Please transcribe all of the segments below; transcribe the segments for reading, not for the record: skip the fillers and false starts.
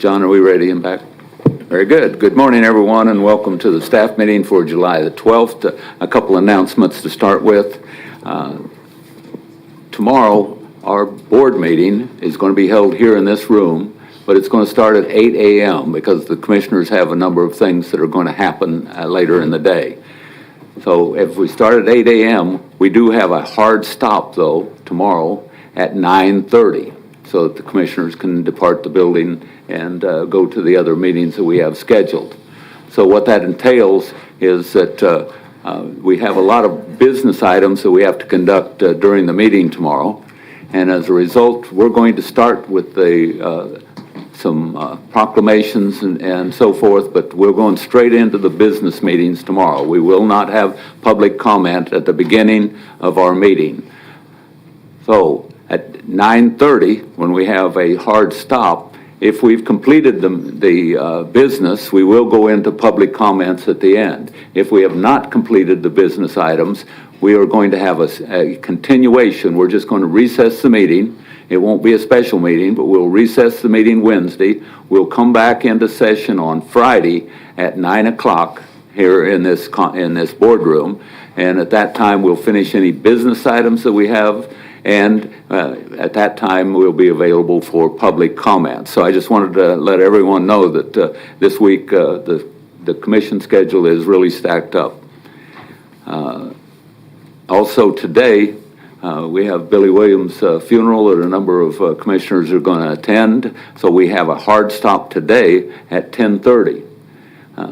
John, are we ready and back? Very good. Good morning, everyone, and welcome to the staff meeting for July the 12th. A couple announcements to start with. Tomorrow, our board meeting is going to be held here in this room, but it's going to start at 8 a.m. because the commissioners have a number of things that are going to happen later in the day. So if we start at 8 a.m., we do have a hard stop, though, tomorrow at 9:30, so that the commissioners can depart the building and go to the other meetings that we have scheduled. So what that entails is that we have a lot of business items that we have to conduct during the meeting tomorrow, and as a result, we're going to start with some proclamations and so forth, but we're going straight into the business meetings tomorrow. We will not have public comment at the beginning of our meeting. So at 9:30, when we have a hard stop, if we've completed the business, we will go into public comments at the end. If we have not completed the business items, we are going to have a continuation. We're just going to recess the meeting. It won't be a special meeting, but we'll recess the meeting Wednesday. We'll come back into session on Friday at 9 o'clock here in this boardroom, and at that time we'll finish any business items that we have, and at that time we'll be available for public comments. So I just wanted to let everyone know that this week the commission schedule is really stacked up. Also today, we have Billy Williams' funeral that a number of commissioners are going to attend. So we have a hard stop today at 10:30.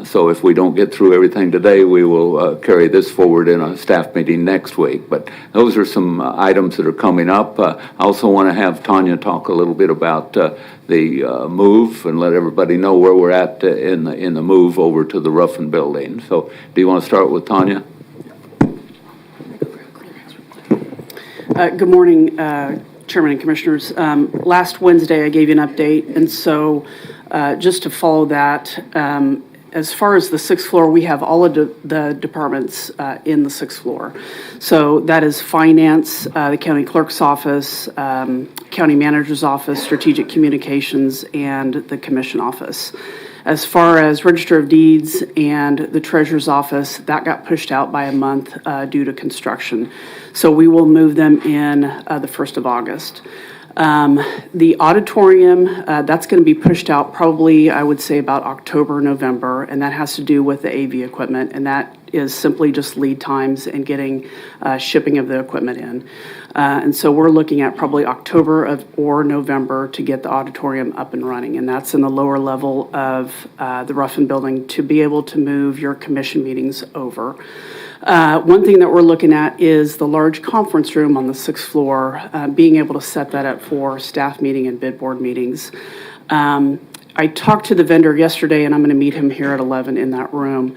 So if we don't get through everything today, we will carry this forward in a staff meeting next week. But those are some items that are coming up. I also want to have Tanya talk a little bit about the move and let everybody know where we're at in the move over to the Ruffin building. So do you want to start with Tanya? Good morning, Chairman and Commissioners. Last Wednesday, I gave you an update, and so just to follow that, as far as the sixth floor, we have all of the departments in the sixth floor. So that is finance, the county clerk's office, county manager's office, strategic communications, and the commission office. As far as Register of Deeds and the Treasurer's Office, that got pushed out by a month due to construction. So we will move them in the 1st of August. The auditorium, that's going to be pushed out probably, I would say, about October, November, and that has to do with the AV equipment, and that is simply just lead times and getting shipping of the equipment in. And so we're looking at probably October or November to get the auditorium up and running, and that's in the lower level of the Ruffin building to be able to move your commission meetings over. One thing that we're looking at is the large conference room on the 6th floor, being able to set that up for staff meeting and bid board meetings. I talked to the vendor yesterday, and I'm going to meet him here at 11 in that room.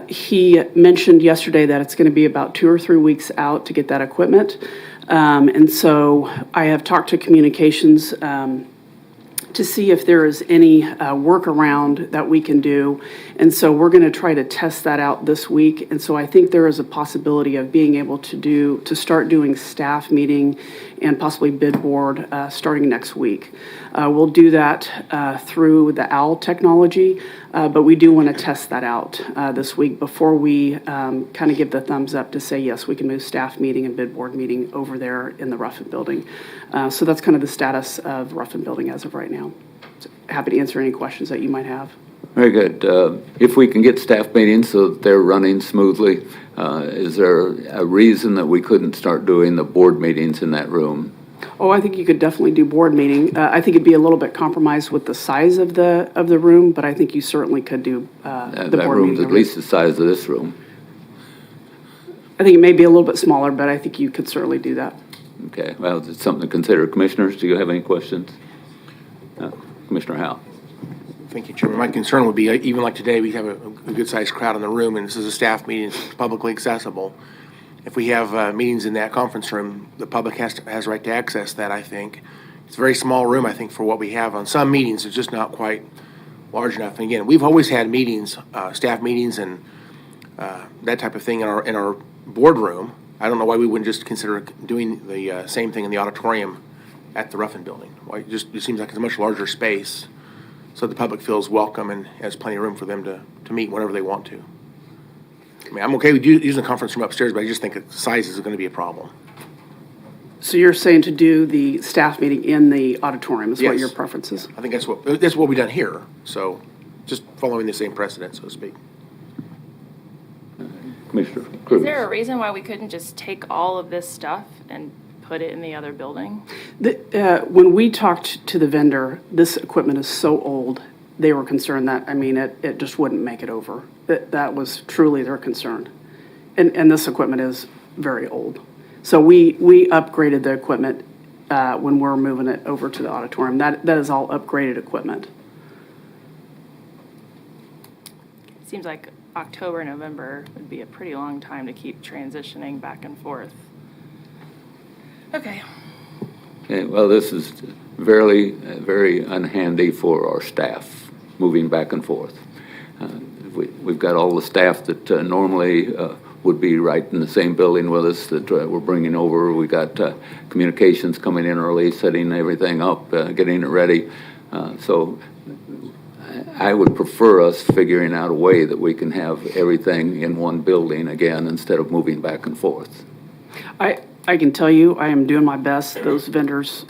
He mentioned yesterday that it's going to be about 2 or 3 weeks out to get that equipment. And so I have talked to communications to see if there is any workaround that we can do. And so we're going to try to test that out this week. And so I think there is a possibility of being able to start doing staff meeting and possibly bid board starting next week. We'll do that through the OWL technology, but we do want to test that out this week before we kind of give the thumbs up to say, yes, we can move staff meeting and bid board meeting over there in the Ruffin building. So that's kind of the status of Ruffin building as of right now. So happy to answer any questions that you might have. Very good. If we can get staff meetings so that they're running smoothly, is there a reason that we couldn't start doing the board meetings in that room? Oh, I think you could definitely do board meeting. I think it'd be a little bit compromised with the size of the room, but I think you certainly could do the board meeting. That room's at least the size of this room. I think it may be a little bit smaller, but I think you could certainly do that. Okay, well, it's something to consider. Commissioners, do you have any questions? Commissioner Howe. Thank you, Chairman. My concern would be, even like today, we have a good-sized crowd in the room, and this is a staff meeting, it's publicly accessible. If we have meetings in that conference room, the public has a right to access that, I think. It's a very small room, I think, for what we have. On some meetings, it's just not quite large enough. And again, we've always had meetings, staff meetings and that type of thing in our boardroom. I don't know why we wouldn't just consider doing the same thing in the auditorium at the Ruffin building. Why, it seems like it's a much larger space. so the public feels welcome and has plenty of room for them to meet whenever they want to. I mean, I'm okay with using the conference room upstairs, but I just think that size is going to be a problem. So you're saying to do the staff meeting in the auditorium is what Yes. your preference is? I think that's what we've done here, so just following the same precedent, so to speak. Commissioner Cruz. Is there a reason why we couldn't just take all of this stuff and put it in the other building? When we talked to the vendor, this equipment is so old, they were concerned that, I mean, it just wouldn't make it over. That was truly their concern. And this equipment is very old. So we upgraded the equipment when we're moving it over to the auditorium. That is all upgraded equipment. It seems like October, November would be a pretty long time to keep transitioning back and forth. Okay. Okay, well, this is very, very unhandy for our staff, moving back and forth. We've got all the staff that normally would be right in the same building with us that we're bringing over. We got communications coming in early, setting everything up, getting it ready. So I would prefer us figuring out a way that we can have everything in one building again instead of moving back and forth. I can tell you, I am doing my best. Those vendors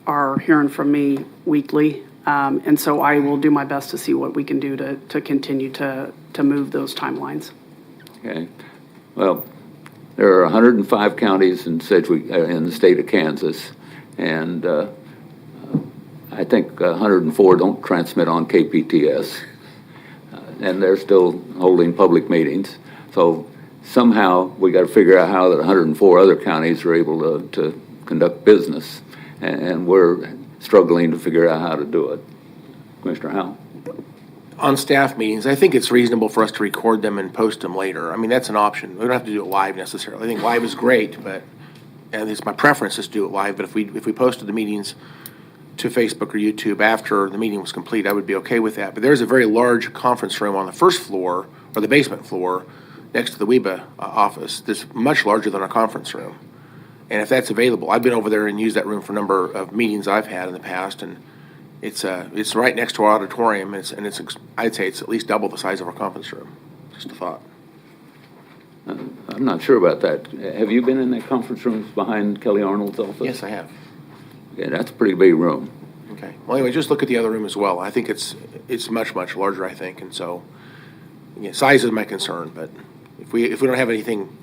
are hearing from me weekly. And so I will do my best to see what we can do to continue to move those timelines. Okay. Well, there are 105 counties in Sedgwick, in the state of Kansas, and I think 104 don't transmit on KPTS, and they're still holding public meetings. So somehow we got to figure out how that 104 other counties are able to conduct business, and we're struggling to figure out how to do it. Commissioner Howell? On staff meetings, I think it's reasonable for us to record them and post them later. I mean, that's an option. We don't have to do it live necessarily. I think live is great, and it's my preference is to do it live, but if we posted the meetings to Facebook or YouTube after the meeting was complete, I would be okay with that. But there's a very large conference room on the first floor, or the basement floor, next to the WEBA office, that's much larger than our conference room. And if that's available, I've been over there and used that room for a number of meetings I've had in the past, and it's right next to our auditorium, and I'd say it's at least double the size of our conference room. Just a thought. I'm not sure about that. Have you been in that conference room behind Kelly Arnold's office? Yes, I have. Yeah, that's a pretty big room. Okay. Well, anyway, just look at the other room as well. I think it's much, much larger, I think, and so, again, size is my concern, but if we don't have anything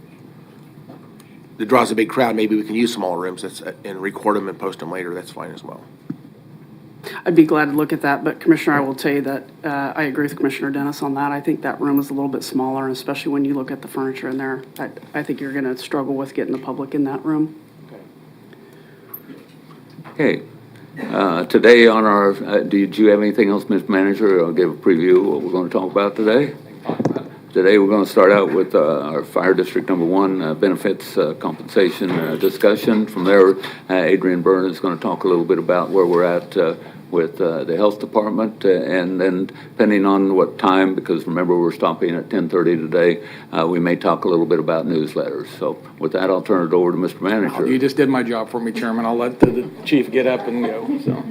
that draws a big crowd, maybe we can use smaller rooms and record them and post them later. That's fine as well. I'd be glad to look at that, but Commissioner, I will tell you that I agree with Commissioner Dennis on that. I think that room is a little bit smaller, and especially when you look at the furniture in there, I think you're going to struggle with getting the public in that room. Okay. Today on our, did you have anything else, Mr. Manager? I'll give a preview of what we're going to talk about today. Today we're going to start out with our Fire District Number 1 benefits compensation discussion. From there, Adrian Byrne is going to talk a little bit about where we're at with the Health Department, and then depending on what time, because remember we're stopping at 10:30 today, we may talk a little bit about newsletters. So with that, I'll turn it over to Mr. Manager. You just did my job for me, Chairman. I'll let the chief get up and go, so.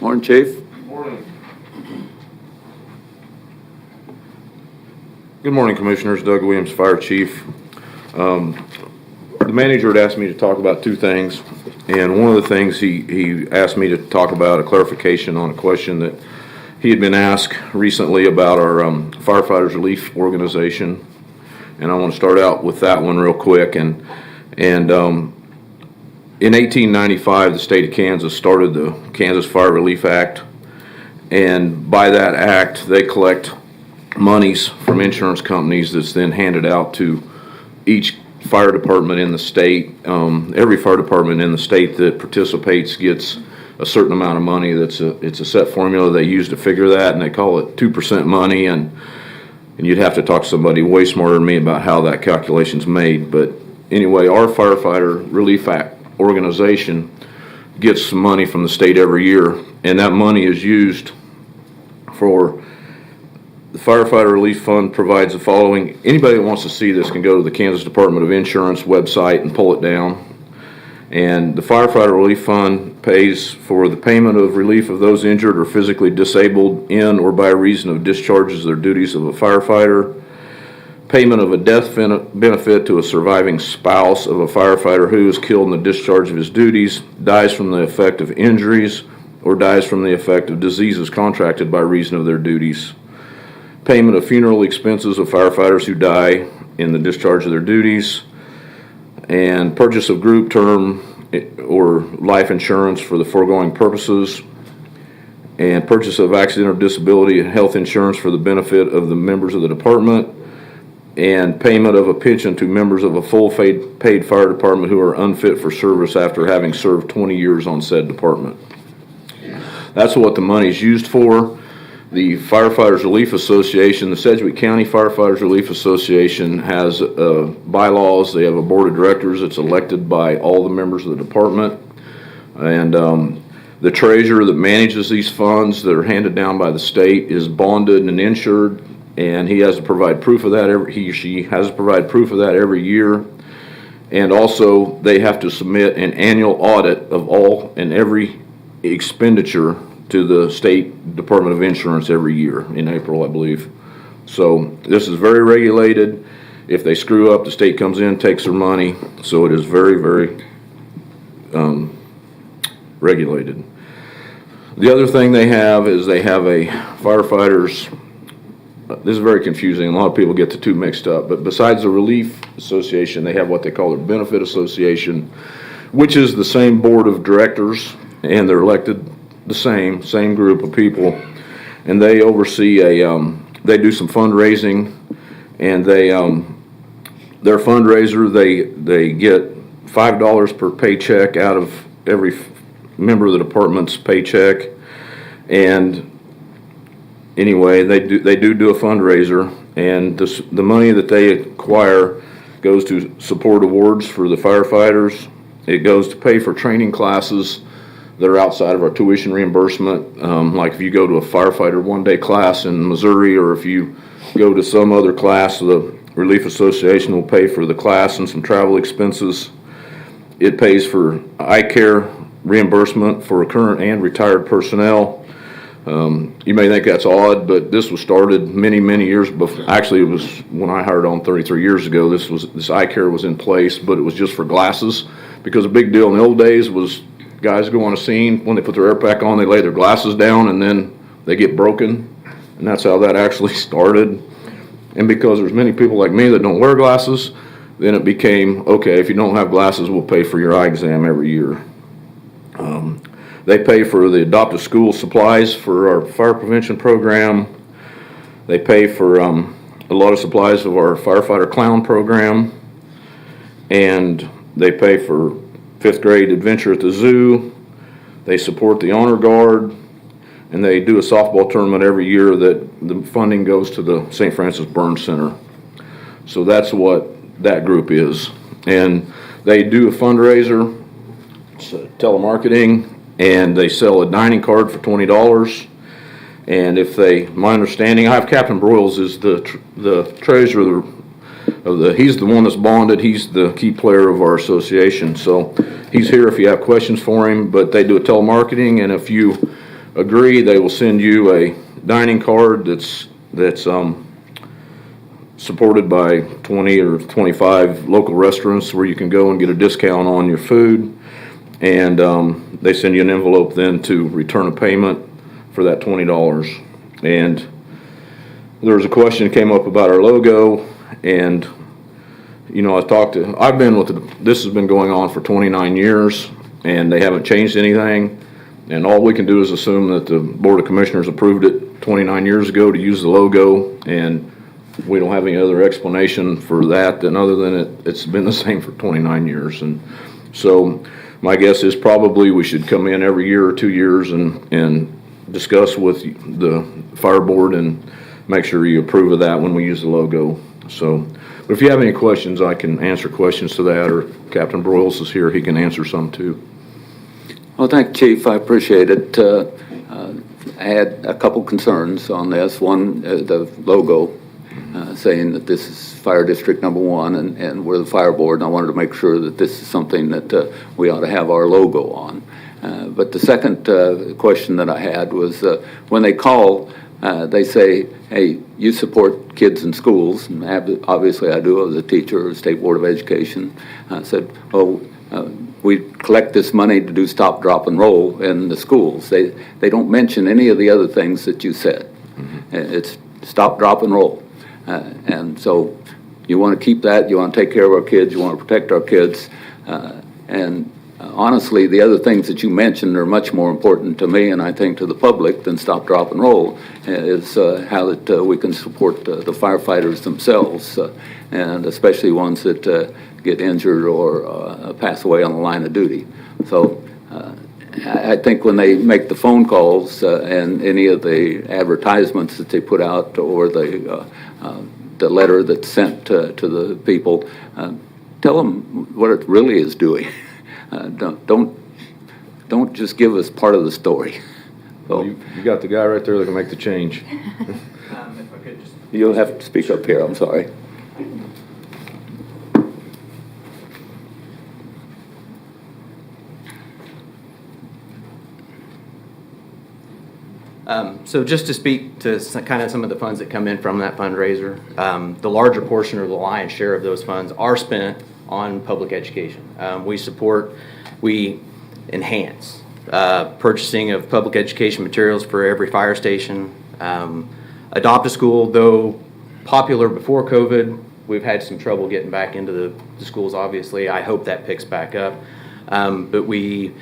Morning, Chief. Good morning, Commissioners. Doug Williams, Fire Chief. The manager had asked me to talk about two things, and one of the things he asked me to talk about, a clarification on a question that he had been asked recently about our Firefighters Relief Organization, and I want to start out with that one real quick. And in 1895, the state of Kansas started the Kansas Fire Relief Act, and by that act, they collect monies from insurance companies that's then handed out to each fire department in the state. Every fire department in the state that participates gets a certain amount of money. It's a set formula they use to figure that, and they call it 2% money, and you'd have to talk to somebody way smarter than me about how that calculation's made. But anyway, our Firefighter Relief Act organization gets some money from the state every year, and that money is used for The Firefighter Relief Fund provides the following. Anybody that wants to see this can go to the Kansas Department of Insurance website and pull it down. And the Firefighter Relief Fund pays for the payment of relief of those injured or physically disabled in or by reason of discharges of their duties of a firefighter, payment of a death benefit to a surviving spouse of a firefighter who is killed in the discharge of his duties, dies from the effect of injuries, or dies from the effect of diseases contracted by reason of their duties, payment of funeral expenses of firefighters who die in the discharge of their duties, and purchase of group term or life insurance for the foregoing purposes, and purchase of accident or disability and health insurance for the benefit of the members of the department, and payment of a pension to members of a full paid fire department who are unfit for service after having served 20 years on said department. That's what the money is used for. The Firefighters Relief Association, the Sedgwick County Firefighters Relief Association has bylaws. They have a board of directors that's elected by all the members of the department. And the treasurer that manages these funds that are handed down by the state is bonded and insured, and he has to provide proof of that. He or she has to provide proof of that every year. And also, they have to submit an annual audit of all and every expenditure to the State Department of Insurance every year in April, I believe. So this is very regulated. If they screw up, the state comes in, takes their money. So it is very, very regulated. The other thing they have is they have a firefighters. This is very confusing. A lot of people get the two mixed up. But besides the Relief Association, they have what they call their Benefit Association, which is the same board of directors, and they're elected the same group of people, and they oversee they do some fundraising, and their fundraiser, they get $5 per paycheck out of every member of the department's paycheck. And anyway, they do a fundraiser, and the money that they acquire goes to support awards for the firefighters. It goes to pay for training classes that are outside of our tuition reimbursement. Like if you go to a firefighter one-day class in Missouri, or if you go to some other class, the Relief Association will pay for the class and some travel expenses. It pays for eye care reimbursement for current and retired personnel. You may think that's odd, but this was started many, many years before. Actually, it was when I hired on 33 years ago. This eye care was in place, but it was just for glasses, because a big deal in the old days was guys go on a scene, when they put their air pack on, they lay their glasses down and then they get broken. And that's how that actually started. And because there's many people like me that don't wear glasses, then it became, okay, if you don't have glasses, we'll pay for your eye exam every year. They pay for the adoptive school supplies for our fire prevention program. They pay for a lot of supplies of our firefighter clown program. And they pay for 5th grade adventure at the zoo. They support the honor guard, and they do a softball tournament every year that the funding goes to the St. Francis Burn Center. So that's what that group is. And they do a fundraiser, telemarketing, and they sell a dining card for $20. And my understanding, I have Captain Broyles is the treasurer he's the one that's bonded. He's the key player of our association. So he's here if you have questions for him, but they do a telemarketing, and if you agree, they will send you a dining card that's supported by 20 or 25 local restaurants where you can go and get a discount on your food. And they send you an envelope then to return a payment for that $20. And there was a question that came up about our logo. And, you know, this has been going on for 29 years, and they haven't changed anything. And all we can do is assume that the Board of Commissioners approved it 29 years ago to use the logo, and we don't have any other explanation for that other than it's been the same for 29 years. And so my guess is probably we should come in every year or 2 years and discuss with the fire board and make sure you approve of that when we use the logo. So, but if you have any questions, I can answer questions to that, or Captain Broyles is here, he can answer some too. Well, thank you, Chief. I appreciate it. I had a couple concerns on this. One, the logo, saying that this is Fire District number 1 and we're the fire board, and I wanted to make sure that this is something that we ought to have our logo on. But the second question that I had was when they call, they say, hey, you support kids in schools, and obviously I do as a teacher or State Board of Education. I said, oh, we collect this money to do stop, drop, and roll in the schools. They don't mention any of the other things that you said. It's stop, drop, and roll. And so you want to keep that, you want to take care of our kids, you want to protect our kids. And honestly, the other things that you mentioned are much more important to me and I think to the public than stop, drop, and roll, is how that we can support the firefighters themselves, and especially ones that get injured or pass away on the line of duty. So I think when they make the phone calls and any of the advertisements that they put out or the letter that's sent to the people, tell them what it really is doing. Don't just give us part of the story. So, You got the guy right there that can make the change. you'll have to speak up here, I'm sorry. So just to speak to kind of some of the funds that come in from that fundraiser, the larger portion or the lion's share of those funds are spent on public education. We enhance purchasing of public education materials for every fire station. Adopt a School, though popular before COVID, we've had some trouble getting back into the schools, obviously. I hope that picks back up. But we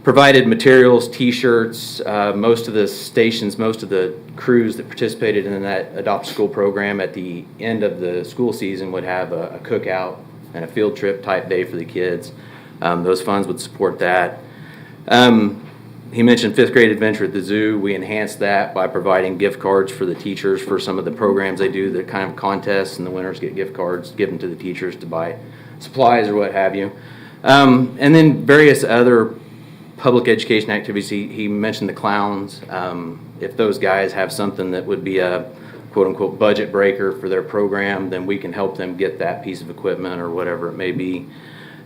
provided materials, T-shirts, most of the stations, most of the crews that participated in that Adopt a School program at the end of the school season would have a cookout and a field trip type day for the kids. Those funds would support that. He mentioned 5th grade adventure at the zoo. We enhanced that by providing gift cards for the teachers for some of the programs they do, the kind of contests, and the winners get gift cards given to the teachers to buy supplies or what have you. And then various other public education activities. He mentioned the clowns. If those guys have something that would be a quote-unquote budget breaker for their program, then we can help them get that piece of equipment or whatever it may be.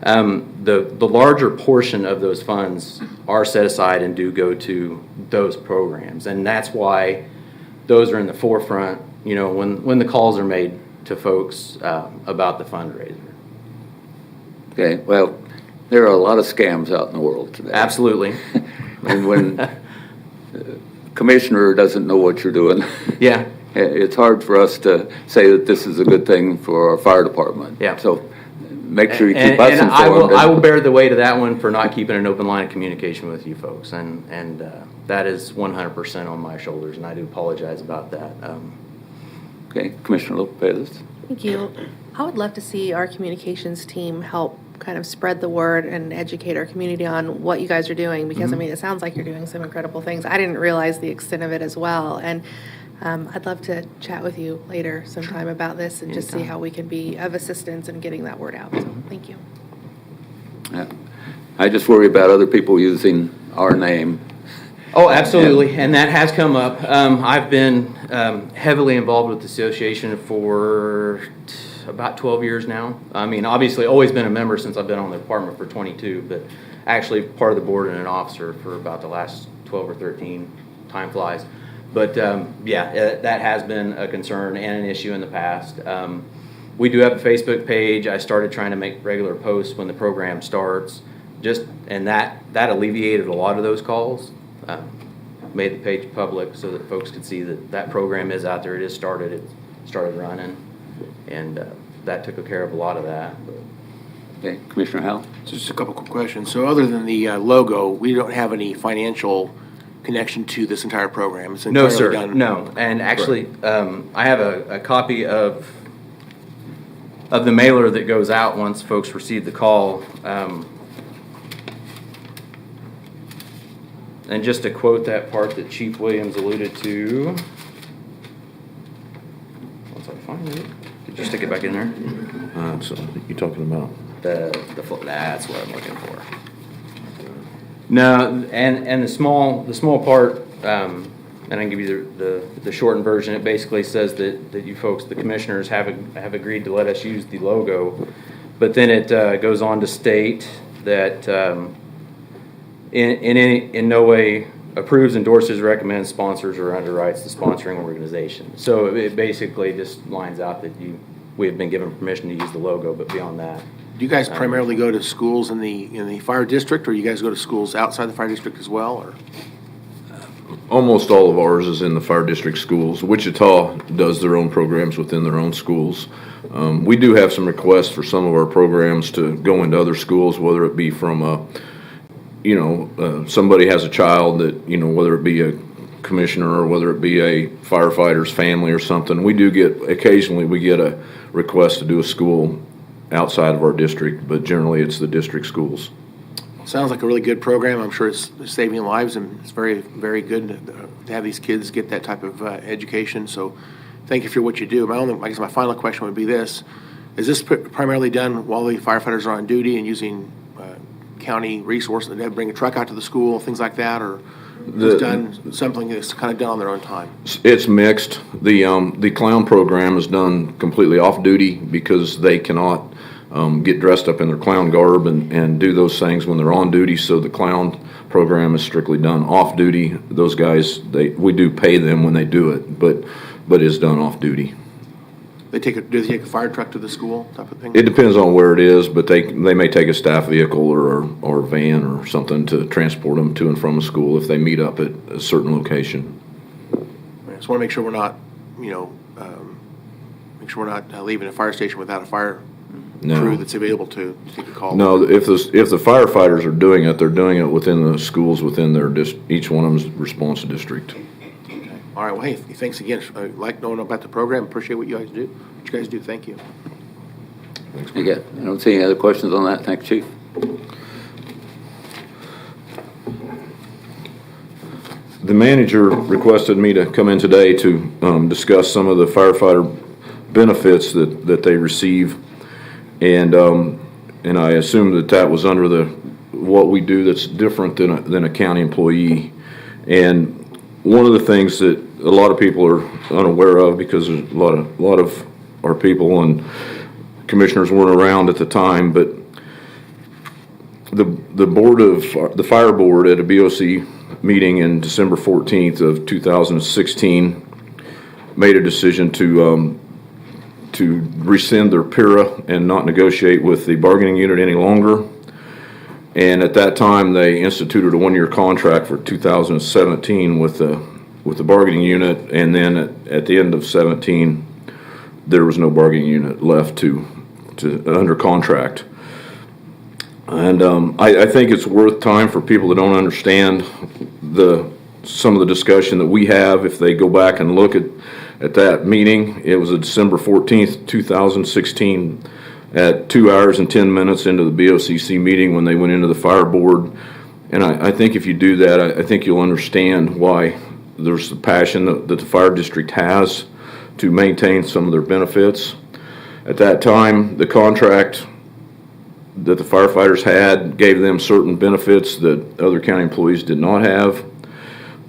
The larger portion of those funds are set aside and do go to those programs, and that's why those are in the forefront, you know, when the calls are made to folks about the fundraiser. Okay, well, there are a lot of scams out in the world today. Absolutely. And when commissioner doesn't know what you're doing, Yeah. it's hard for us to say that this is a good thing for our fire department. Yeah. So make sure you keep us And informed. I will bear the weight of that one for not keeping an open line of communication with you folks, and that is 100% on my shoulders, and I do apologize about that. Okay, Commissioner Lopez. Thank you. I would love to see our communications team help kind of spread the word and educate our community on what you guys are doing, because I mean, it sounds like you're doing some incredible things. I didn't realize the extent of it as well, and I'd love to chat with you later sometime about this and just see how we can be of assistance in getting that word out. So, thank you. Yeah. I just worry about other people using our name. Oh, absolutely, and that has come up. I've been heavily involved with the association for about 12 years now. I mean, obviously, always been a member since I've been on the department for 22, but actually part of the board and an officer for about the last 12 or 13. Time flies. But yeah, that has been a concern and an issue in the past. We do have a Facebook page. I started trying to make regular posts when the program starts, and that alleviated a lot of those calls. Made the page public so that folks could see that program is out there. It started running, and that took care of a lot of that. Okay, Commissioner Howell? Just a couple quick questions. So other than the logo, we don't have any financial connection to this entire program? It's No, entirely sir, done. no. And actually, I have a copy of the mailer that goes out once folks receive the call. And just to quote that part that Chief Williams alluded to, once I find it, did you stick it back in there? So you're talking about? That's what I'm looking for. No, and the small part, and and I can give you the shortened version. It basically says that you folks, the commissioners, have agreed to let us use the logo. But then it goes on to state that in no way approves, endorses, recommends, sponsors, or underwrites the sponsoring organization. So it basically just lines out that we have been given permission to use the logo, but beyond that. Do you guys primarily go to schools in the fire district, or you guys go to schools outside the fire district as well, or? Almost all of ours is in the fire district schools. Wichita does their own programs within their own schools. We do have some requests for some of our programs to go into other schools, whether it be from somebody has a child that, whether it be a commissioner or whether it be a firefighter's family or something. Occasionally we get a request to do a school outside of our district, but generally it's the district schools. Sounds like a really good program. I'm sure it's saving lives, and it's very, very good to have these kids get that type of education. So thank you for what you do. I guess my final question would be this. Is this primarily done while the firefighters are on duty and using county resources? They bring a truck out to the school, things like that, or is done something that's kind of done on their own time? It's mixed. The clown program is done completely off duty because they cannot get dressed up in their clown garb and do those things when they're on duty. So the clown program is strictly done off duty. Those guys, we do pay them when they do it, but it's done off duty. Do they take a fire truck to the school type of thing? It depends on where it is, but they may take a staff vehicle or van or something to transport them to and from a school if they meet up at a certain location. I just want to make sure we're not, leaving a fire station without a fire crew that's available to take a call. No, if the firefighters are doing it, they're doing it within the schools within their each one of them's response district. All right. Well, hey, thanks again. I like knowing about the program. Appreciate what you guys do. Thank you. I don't see any other questions on that. Thanks, Chief. The manager requested me to come in today to discuss some of the firefighter benefits that they receive, and I assume that was under what we do that's different than a county employee. And one of the things that a lot of people are unaware of, because there's a lot of our people and commissioners weren't around at the time, but the fire board at a BOC meeting in December 14th of 2016 made a decision to rescind their PIRA and not negotiate with the bargaining unit any longer. And at that time, they instituted a one-year contract for 2017 with the bargaining unit, and then at the end of 17, there was no bargaining unit left to under contract. And I think it's worth time for people that don't understand some of the discussion that we have. If they go back and look at that meeting, it was a December 14th, 2016. At 2 hours and 10 minutes into the BOCC meeting when they went into the fire board. And I think if you do that, I think you'll understand why there's the passion that the fire district has to maintain some of their benefits. At that time, the contract that the firefighters had gave them certain benefits that other county employees did not have.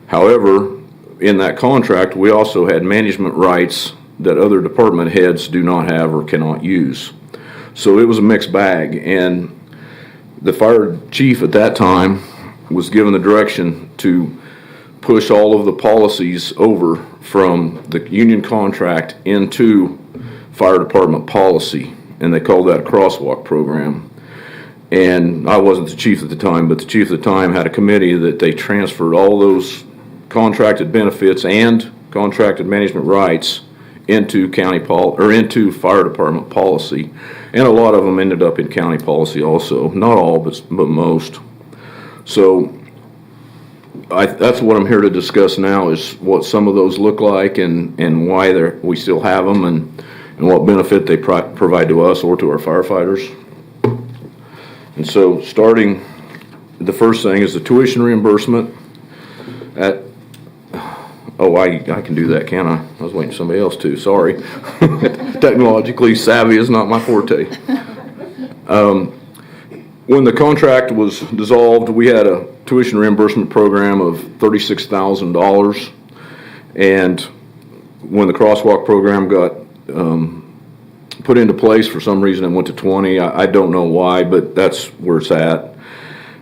However, in that contract, we also had management rights that other department heads do not have or cannot use. So it was a mixed bag, and the fire chief at that time was given the direction to push all of the policies over from the union contract into fire department policy, and they called that a crosswalk program. And I wasn't the chief at the time, but the chief at the time had a committee that they transferred all those contracted benefits and contracted management rights into into fire department policy, and a lot of them ended up in county policy also. Not all, but most. So that's what I'm here to discuss now, is what some of those look like and why we still have them and what benefit they provide to us or to our firefighters. And so starting, the first thing is the tuition reimbursement I can do that, can I? I was waiting for somebody else to, sorry. Technologically savvy is not my forte. When the contract was dissolved, we had a tuition reimbursement program of $36,000, And when the crosswalk program got put into place, for some reason it went to 20. I don't know why, but that's where it's at.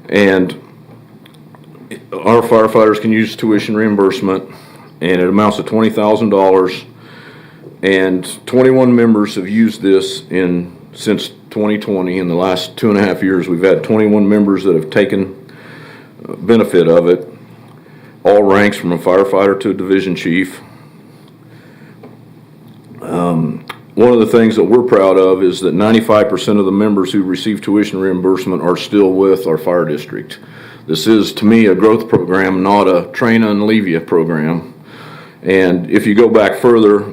And our firefighters can use tuition reimbursement, and it amounts to $20,000. And 21 members have used this since 2020. In the last 2.5 years, we've had 21 members that have taken benefit of it, all ranks from a firefighter to a division chief. One of the things that we're proud of is that 95% of the members who receive tuition reimbursement are still with our fire district. This is, to me, a growth program, not a train and leave you program. And if you go back further,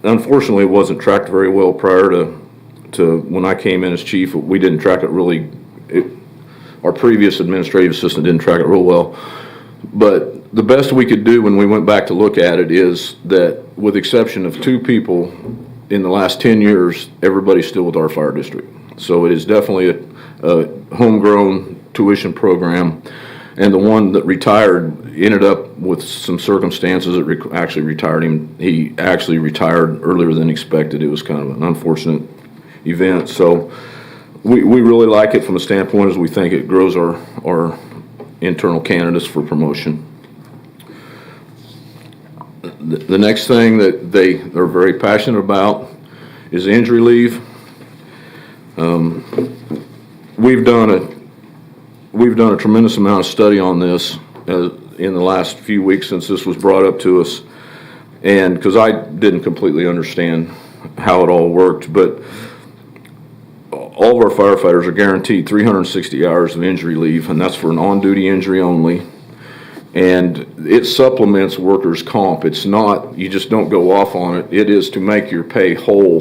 unfortunately, it wasn't tracked very well prior to when I came in as chief. We didn't track it really. Our previous administrative assistant didn't track it real well. But the best we could do when we went back to look at it is that, with the exception of 2 people in the last 10 years, everybody's still with our fire district. So it is definitely a homegrown tuition program. And the one that retired ended up with some circumstances that actually retired him. He actually retired earlier than expected. It was kind of an unfortunate event. So we really like it from a standpoint as we think it grows our internal candidates for promotion. The next thing that they are very passionate about is injury leave. We've done a tremendous amount of study on this in the last few weeks since this was brought up to us, and because I didn't completely understand how it all worked, but all of our firefighters are guaranteed 360 hours of injury leave, and that's for an on-duty injury only. And it supplements workers' comp. It's not, you just don't go off on it. It is to make your pay whole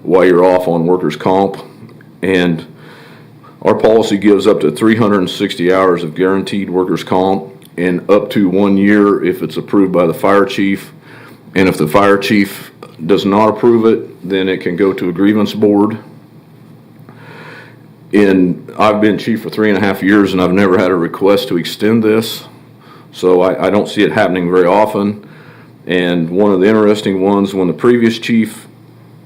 while you're off on workers' comp. And our policy gives up to 360 hours of guaranteed workers' comp and up to 1 year if it's approved by the fire chief. And if the fire chief does not approve it, then it can go to a grievance board. I've been chief for 3.5 years, and I've never had a request to extend this. So I don't see it happening very often. And one of the interesting ones, when the previous chief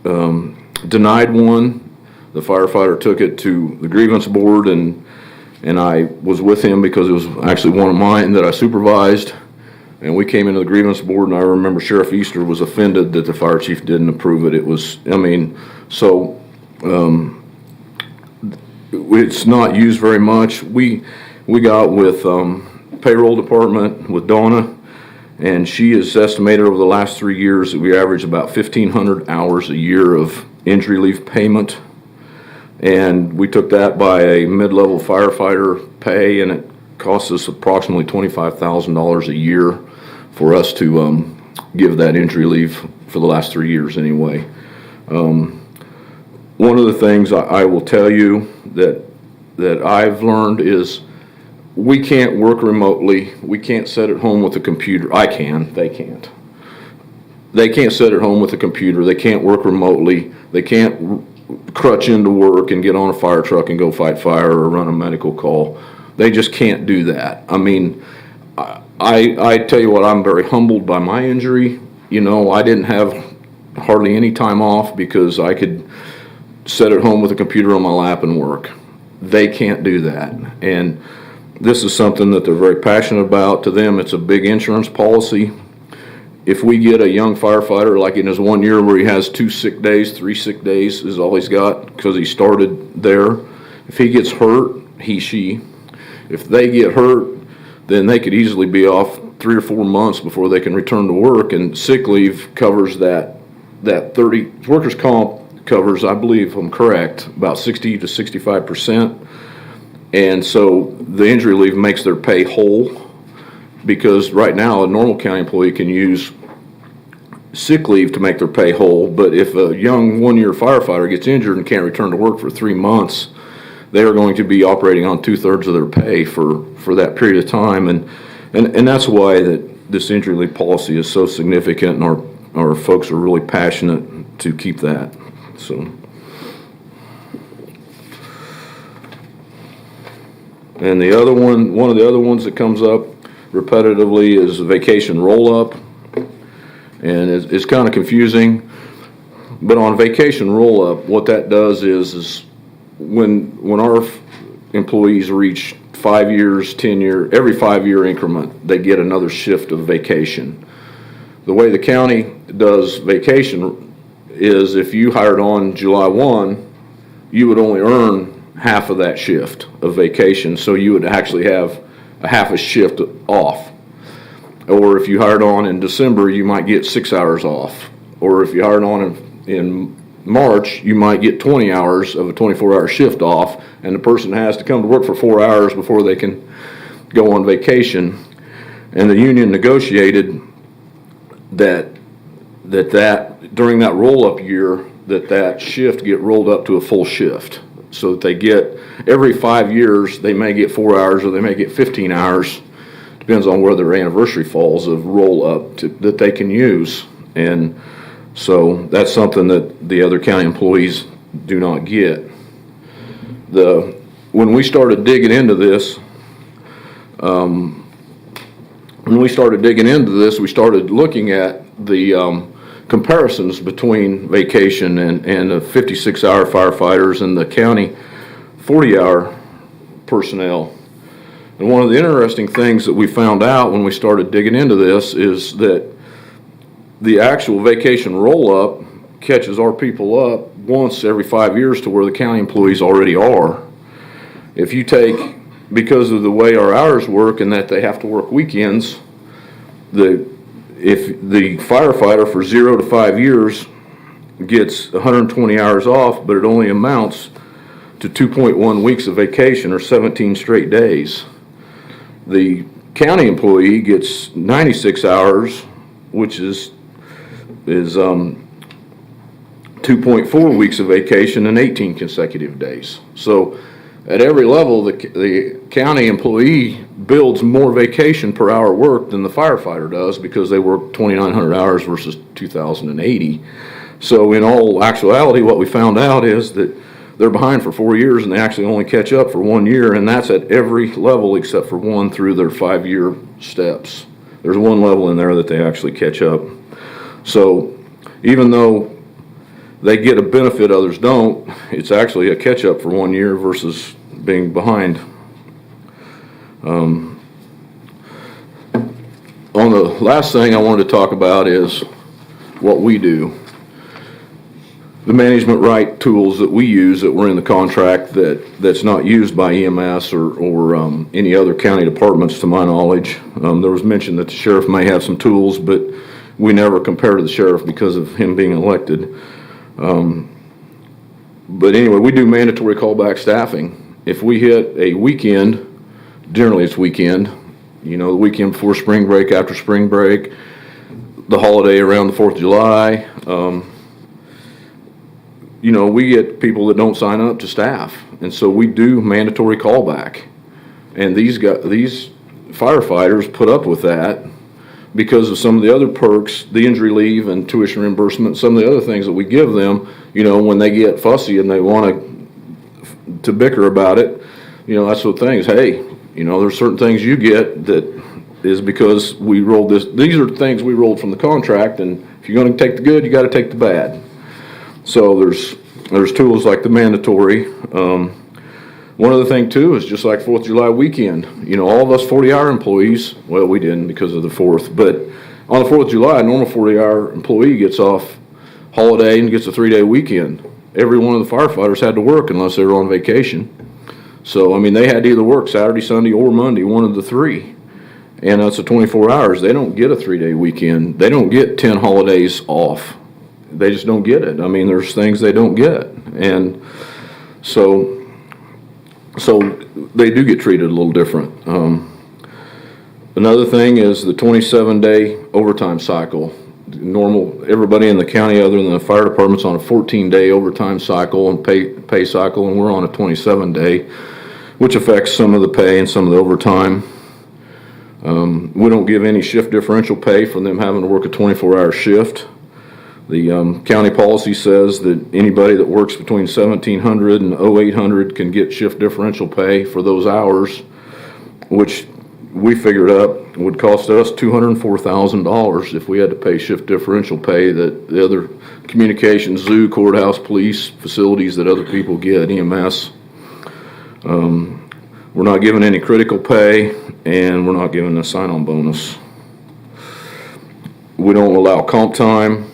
denied one, the firefighter took it to the grievance board, and I was with him because it was actually one of mine that I supervised. And we came into the grievance board, and I remember Sheriff Easter was offended that the fire chief didn't approve it. It was, it's not used very much. We got with payroll department with Donna, and she is estimated over the last 3 years that we average about 1,500 hours a year of injury leave payment. And we took that by a mid-level firefighter pay, and it costs us approximately $25,000 a year for us to give that injury leave for the last 3 years anyway. One of the things I will tell you that I've learned is we can't work remotely. We can't sit at home with a computer. I can, they can't. They can't sit at home with a computer. They can't work remotely. They can't crutch into work and get on a fire truck and go fight fire or run a medical call. They just can't do that. I mean, I tell you what, I'm very humbled by my injury. You know, I didn't have hardly any time off because I could sit at home with a computer on my lap and work. They can't do that. And this is something that they're very passionate about. To them, it's a big insurance policy. If we get a young firefighter, like in his 1 year where he has 2 sick days, 3 sick days is all he's got because he started there. If he gets hurt, she, if they get hurt, then they could easily be off 3 or 4 months before they can return to work. And sick leave covers that 30, workers' comp covers, I believe I'm correct, about 60 to 65%. And so the injury leave makes their pay whole, because right now a normal county employee can use sick leave to make their pay whole, but if a young 1 year firefighter gets injured and can't return to work for 3 months, they are going to be operating on 2/3 of their pay for that period of time. And that's why that this injury leave policy is so significant, and our folks are really passionate to keep that. So. And the other one of the other ones that comes up repetitively is vacation roll-up. And it's kind of confusing. But on vacation roll-up, what that does is when our employees reach 5 years, 10-year, every 5-year increment, they get another shift of vacation. The way the county does vacation is if you hired on July 1, you would only earn half of that shift of vacation, so you would actually have a half a shift off. Or if you hired on in December, you might get 6 hours off. Or if you hired on in March, you might get 20 hours of a 24-hour shift off, and the person has to come to work for 4 hours before they can go on vacation. And the union negotiated that during that roll-up year, that shift get rolled up to a full shift. So that they get, every 5 years, they may get 4 hours or they may get 15 hours, depends on where their anniversary falls, of roll-up that they can use. And so that's something that the other county employees do not get. When we started digging into this, we started looking at the comparisons between vacation and the 56-hour firefighters and the county 40-hour personnel. And one of the interesting things that we found out when we started digging into this is that the actual vacation roll-up catches our people up once every 5 years to where the county employees already are. If you take, because of the way our hours work and that they have to work weekends, if the firefighter for 0 to 5 years gets 120 hours off, but it only amounts to 2.1 weeks of vacation or 17 straight days. The county employee gets 96 hours, which is 2.4 weeks of vacation and 18 consecutive days. So at every level, the county employee builds more vacation per hour worked than the firefighter does because they work 2,900 hours versus 2,080. So in all actuality, what we found out is that they're behind for 4 years and they actually only catch up for 1 year, and that's at every level except for one through their 5-year steps. There's one level in there that they actually catch up. So even though they get a benefit others don't, it's actually a catch up for 1 year versus being behind. On the last thing I wanted to talk about is what we do. The management right tools that we use that were in the contract that's not used by EMS or any other county departments to my knowledge. There was mention that the sheriff may have some tools, but we never compare to the sheriff because of him being elected. But anyway, we do mandatory callback staffing. If we hit a weekend, generally it's weekend, the weekend before spring break, after spring break, the holiday around the 4th of July, we get people that don't sign up to staff. And so we do mandatory callback. And these firefighters put up with that because of some of the other perks, the injury leave and tuition reimbursement, some of the other things that we give them, when they get fussy and they want to bicker about it, that's the thing is, hey, there's certain things you get that is because we rolled this. These are things we rolled from the contract, and if you're going to take the good, you got to take the bad. So there's tools like the mandatory. One other thing too is just like 4th of July weekend. All of us 40-hour employees. Well, we didn't because of the 4th, but on the 4th of July, a normal 40-hour employee gets off holiday and gets a 3-day weekend. Every one of the firefighters had to work unless they were on vacation. So they had to either work Saturday, Sunday, or Monday, one of the three. And that's a 24 hours. They don't get a 3-day weekend. They don't get 10 holidays off. They just don't get it. There's things they don't get. And so they do get treated a little different. Another thing is the 27-day overtime cycle. Normal, everybody in the county other than the fire department's on a 14-day overtime cycle and pay cycle, and we're on a 27-day, which affects some of the pay and some of the overtime. We don't give any shift differential pay for them having to work a 24-hour shift. The county policy says that anybody that works between 1,700 and 0,800 can get shift differential pay for those hours, which we figured up it would cost us $204,000 if we had to pay shift differential pay that the other communications, zoo, courthouse, police, facilities that other people get, EMS. We're not giving any critical pay, and we're not giving a sign-on bonus. We don't allow comp time.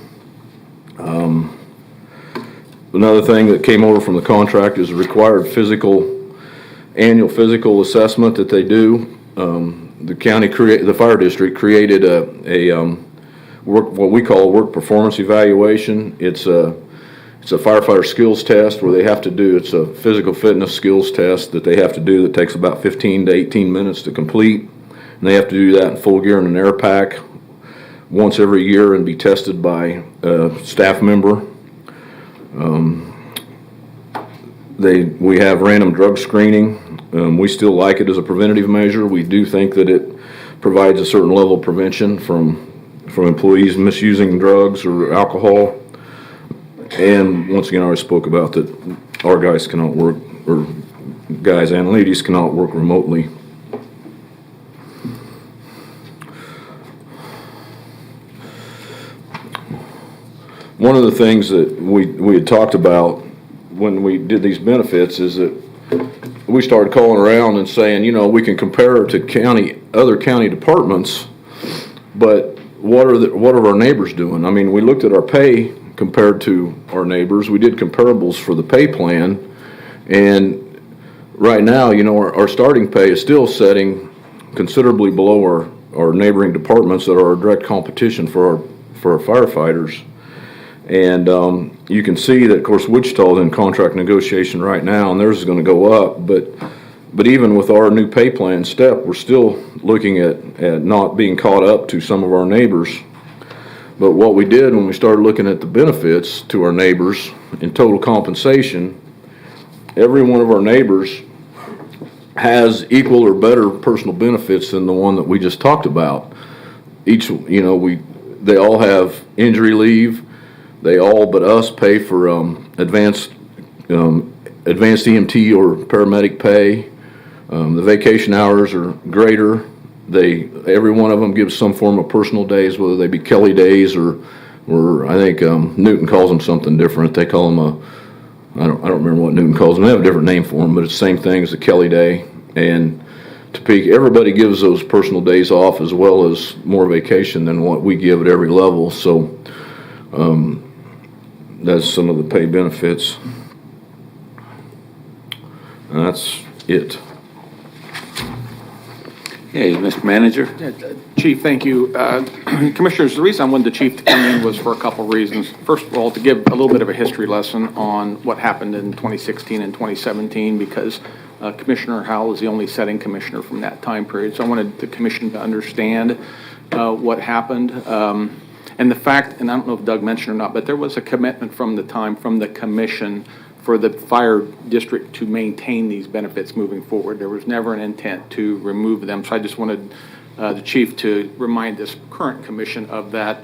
Another thing that came over from the contract is a required annual physical assessment that they do. The fire district created what we call a work performance evaluation. It's a firefighter skills test where they have to do, it's a physical fitness skills test that they have to do that takes about 15 to 18 minutes to complete. And they have to do that in full gear and an air pack once every year and be tested by a staff member. We have random drug screening. We still like it as a preventative measure. We do think that it provides a certain level of prevention from employees misusing drugs or alcohol. And once again, I already spoke about that our guys cannot work, or guys and ladies cannot work remotely. One of the things that we had talked about when we did these benefits is that we started calling around and saying, we can compare to other county departments, but what are our neighbors doing? I mean, we looked at our pay compared to our neighbors. We did comparables for the pay plan, and right now, our starting pay is still setting considerably below our neighboring departments that are our direct competition for our firefighters. And you can see that, of course, Wichita's in contract negotiation right now, and theirs is going to go up. But even with our new pay plan step, we're still looking at not being caught up to some of our neighbors. But what we did when we started looking at the benefits to our neighbors in total compensation, every one of our neighbors has equal or better personal benefits than the one that we just talked about. They all have injury leave. They all but us pay for advanced EMT or paramedic pay. The vacation hours are greater. Every one of them gives some form of personal days, whether they be Kelly days or I think Newton calls them something different. They call them I don't remember what Newton calls them. They have a different name for them, but it's the same thing as a Kelly day. And Topeka, everybody gives those personal days off as well as more vacation than what we give at every level. So that's some of the pay benefits. And that's it. Okay, Mr. Manager? Chief, thank you. Commissioners, the reason I wanted the chief to come in was for a couple reasons. First of all, to give a little bit of a history lesson on what happened in 2016 and 2017, because Commissioner Howell is the only setting commissioner from that time period. So I wanted the commission to understand what happened. And the fact, and I don't know if Doug mentioned or not, but there was a commitment from the commission for the fire district to maintain these benefits moving forward. There was never an intent to remove them. So I just wanted the chief to remind this current commission of that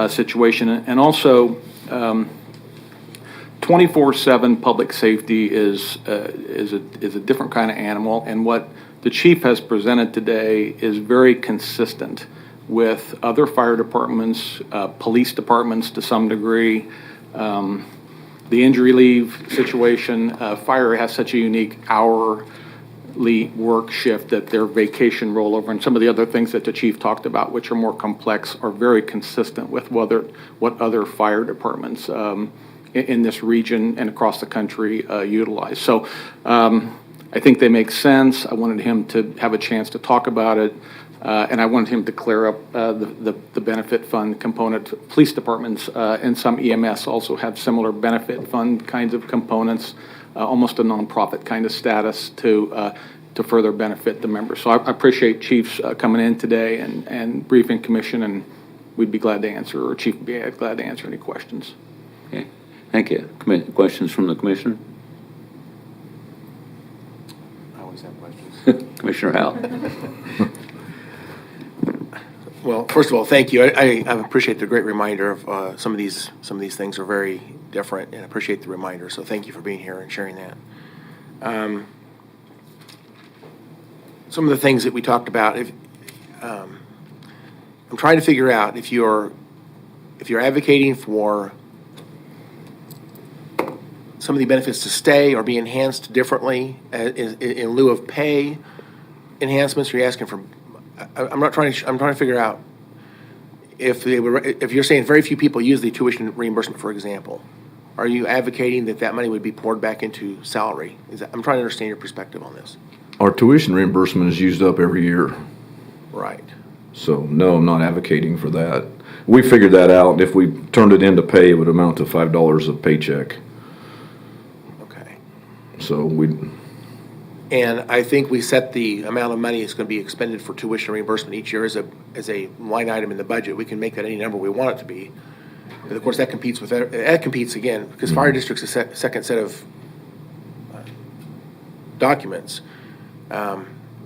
situation. And also, 24/7 public safety is a different kind of animal. And what the chief has presented today is very consistent with other fire departments, police departments to some degree. The injury leave situation, fire has such a unique hourly work shift that their vacation rollover and some of the other things that the chief talked about, which are more complex, are very consistent with what other fire departments in this region and across the country utilize. So I think they make sense. I wanted him to have a chance to talk about it. And I wanted him to clear up the benefit fund component. Police departments and some EMS also have similar benefit fund kinds of components, almost a nonprofit kind of status to further benefit the members. So I appreciate chiefs coming in today and briefing commission, and we'd be glad to answer, or chief would be glad to answer any questions. Okay, thank you. Questions from the commissioner? I always have questions. Commissioner Howell? Well, first of all, thank you. I appreciate the great reminder of some of these things are very different, and I appreciate the reminder. So thank you for being here and sharing that. some of the things that we talked about, I'm trying to figure out if you're advocating for some of the benefits to stay or be enhanced differently in lieu of pay enhancements. You're asking for. I'm trying to figure out if you're saying very few people use the tuition reimbursement, for example. Are you advocating that money would be poured back into salary? I'm trying to understand your perspective on this. Our tuition reimbursement is used up every year. Right. So, no, I'm not advocating for that. We figured that out. If we turned it into pay, it would amount to $5 a paycheck. Okay. So And I think we set the amount of money that's going to be expended for tuition reimbursement each year as a line item in the budget. We can make that any number we want it to be. And of course, that competes again, because fire district's a second set of documents.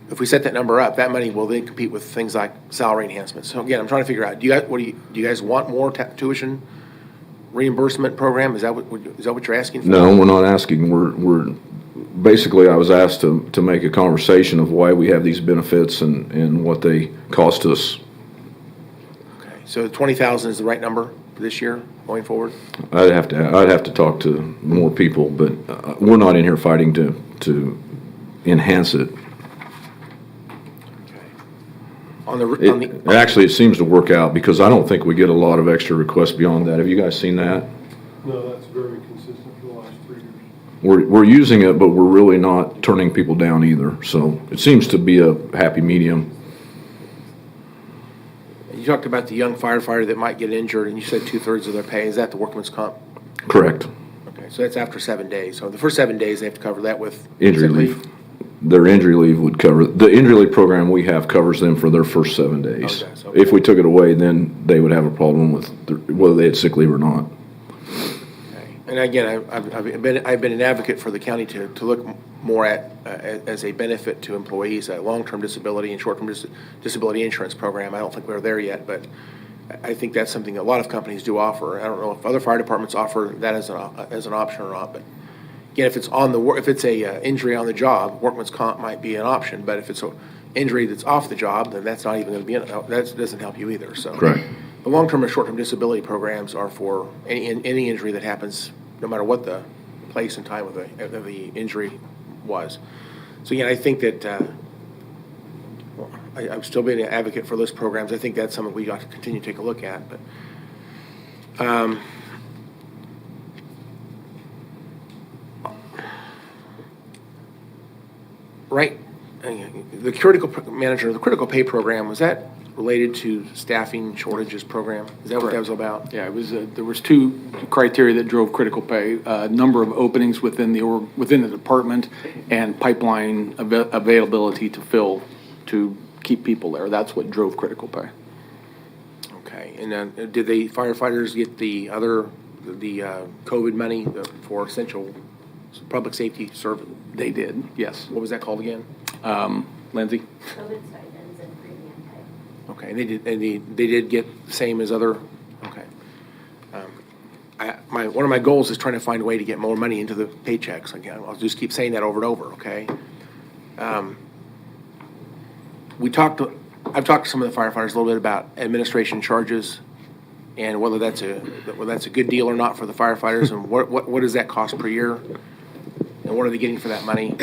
If we set that number up, that money will then compete with things like salary enhancements. So again, I'm trying to figure out, do you guys want more tuition reimbursement program? Is that what you're asking for? No, we're not asking. We're basically, I was asked to make a conversation of why we have these benefits and what they cost us. Okay, so 20,000 is the right number for this year going forward? I'd have to talk to more people, but we're not in here fighting to enhance it. Actually, it seems to work out because I don't think we get a lot of extra requests beyond that. Have you guys seen that? No, that's very consistent for the last 3 years. We're using it, but we're really not turning people down either. So it seems to be a happy medium. You talked about the young firefighter that might get injured, and you said 2/3 of their pay. Is that the workman's comp? Correct. Okay, so that's after 7 days. So the first 7 days, they have to cover that with Injury sick leave. Their injury leave would cover, the injury leave program we have covers them for their first 7 days. Okay, so- If we took it away, then they would have a problem with whether they had sick leave or not. Okay. And again, I've been an advocate for the county to look more at as a benefit to employees, a long-term disability and short-term disability insurance program. I don't think we're there yet, but I think that's something a lot of companies do offer. I don't know if other fire departments offer that as an option or not, but again, if it's a injury on the job, workman's comp might be an option. But if it's an injury that's off the job, then that's not even going to be that doesn't help you either. So, Correct. The long-term and short-term disability programs are for any injury that happens, no matter what the place and time of the injury was. So again, I think that I'm still being an advocate for those programs. I think that's something we got to continue to take a look at. But right, the critical manager, the critical pay program, was that related to staffing shortages program? Is that what that was about? Yeah, it was. There was 2 criteria that drove critical pay: number of openings within the department, and pipeline availability to keep people there. That's what drove critical pay. Okay, and then did the firefighters get the COVID money for essential public safety service? They did, yes. What was that called again? Lindsay? COVID stipends and premium pay. Okay, and they did get the same as other. Okay. One of my goals is trying to find a way to get more money into the paychecks. Again, I'll just keep saying that over and over. Okay. I've talked to some of the firefighters a little bit about administration charges and whether that's a good deal or not for the firefighters, and what does that cost per year, and what are they getting for that money?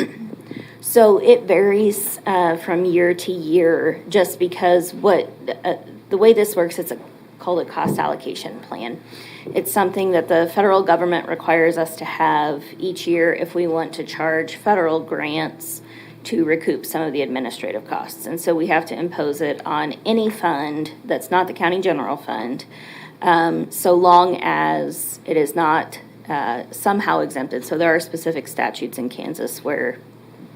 So it varies from year to year, just because the way this works, it's called a cost allocation plan. It's something that the federal government requires us to have each year if we want to charge federal grants to recoup some of the administrative costs. And so we have to impose it on any fund that's not the county general fund, so long as it is not somehow exempted. So there are specific statutes in Kansas where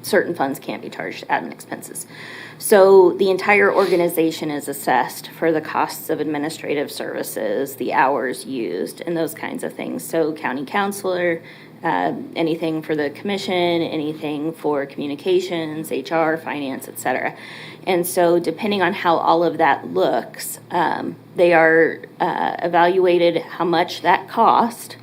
certain funds can't be charged admin expenses. So the entire organization is assessed for the costs of administrative services, the hours used, and those kinds of things. So county counselor, anything for the commission, anything for communications, HR, finance, et cetera. And so depending on how all of that looks, they are evaluated how much that cost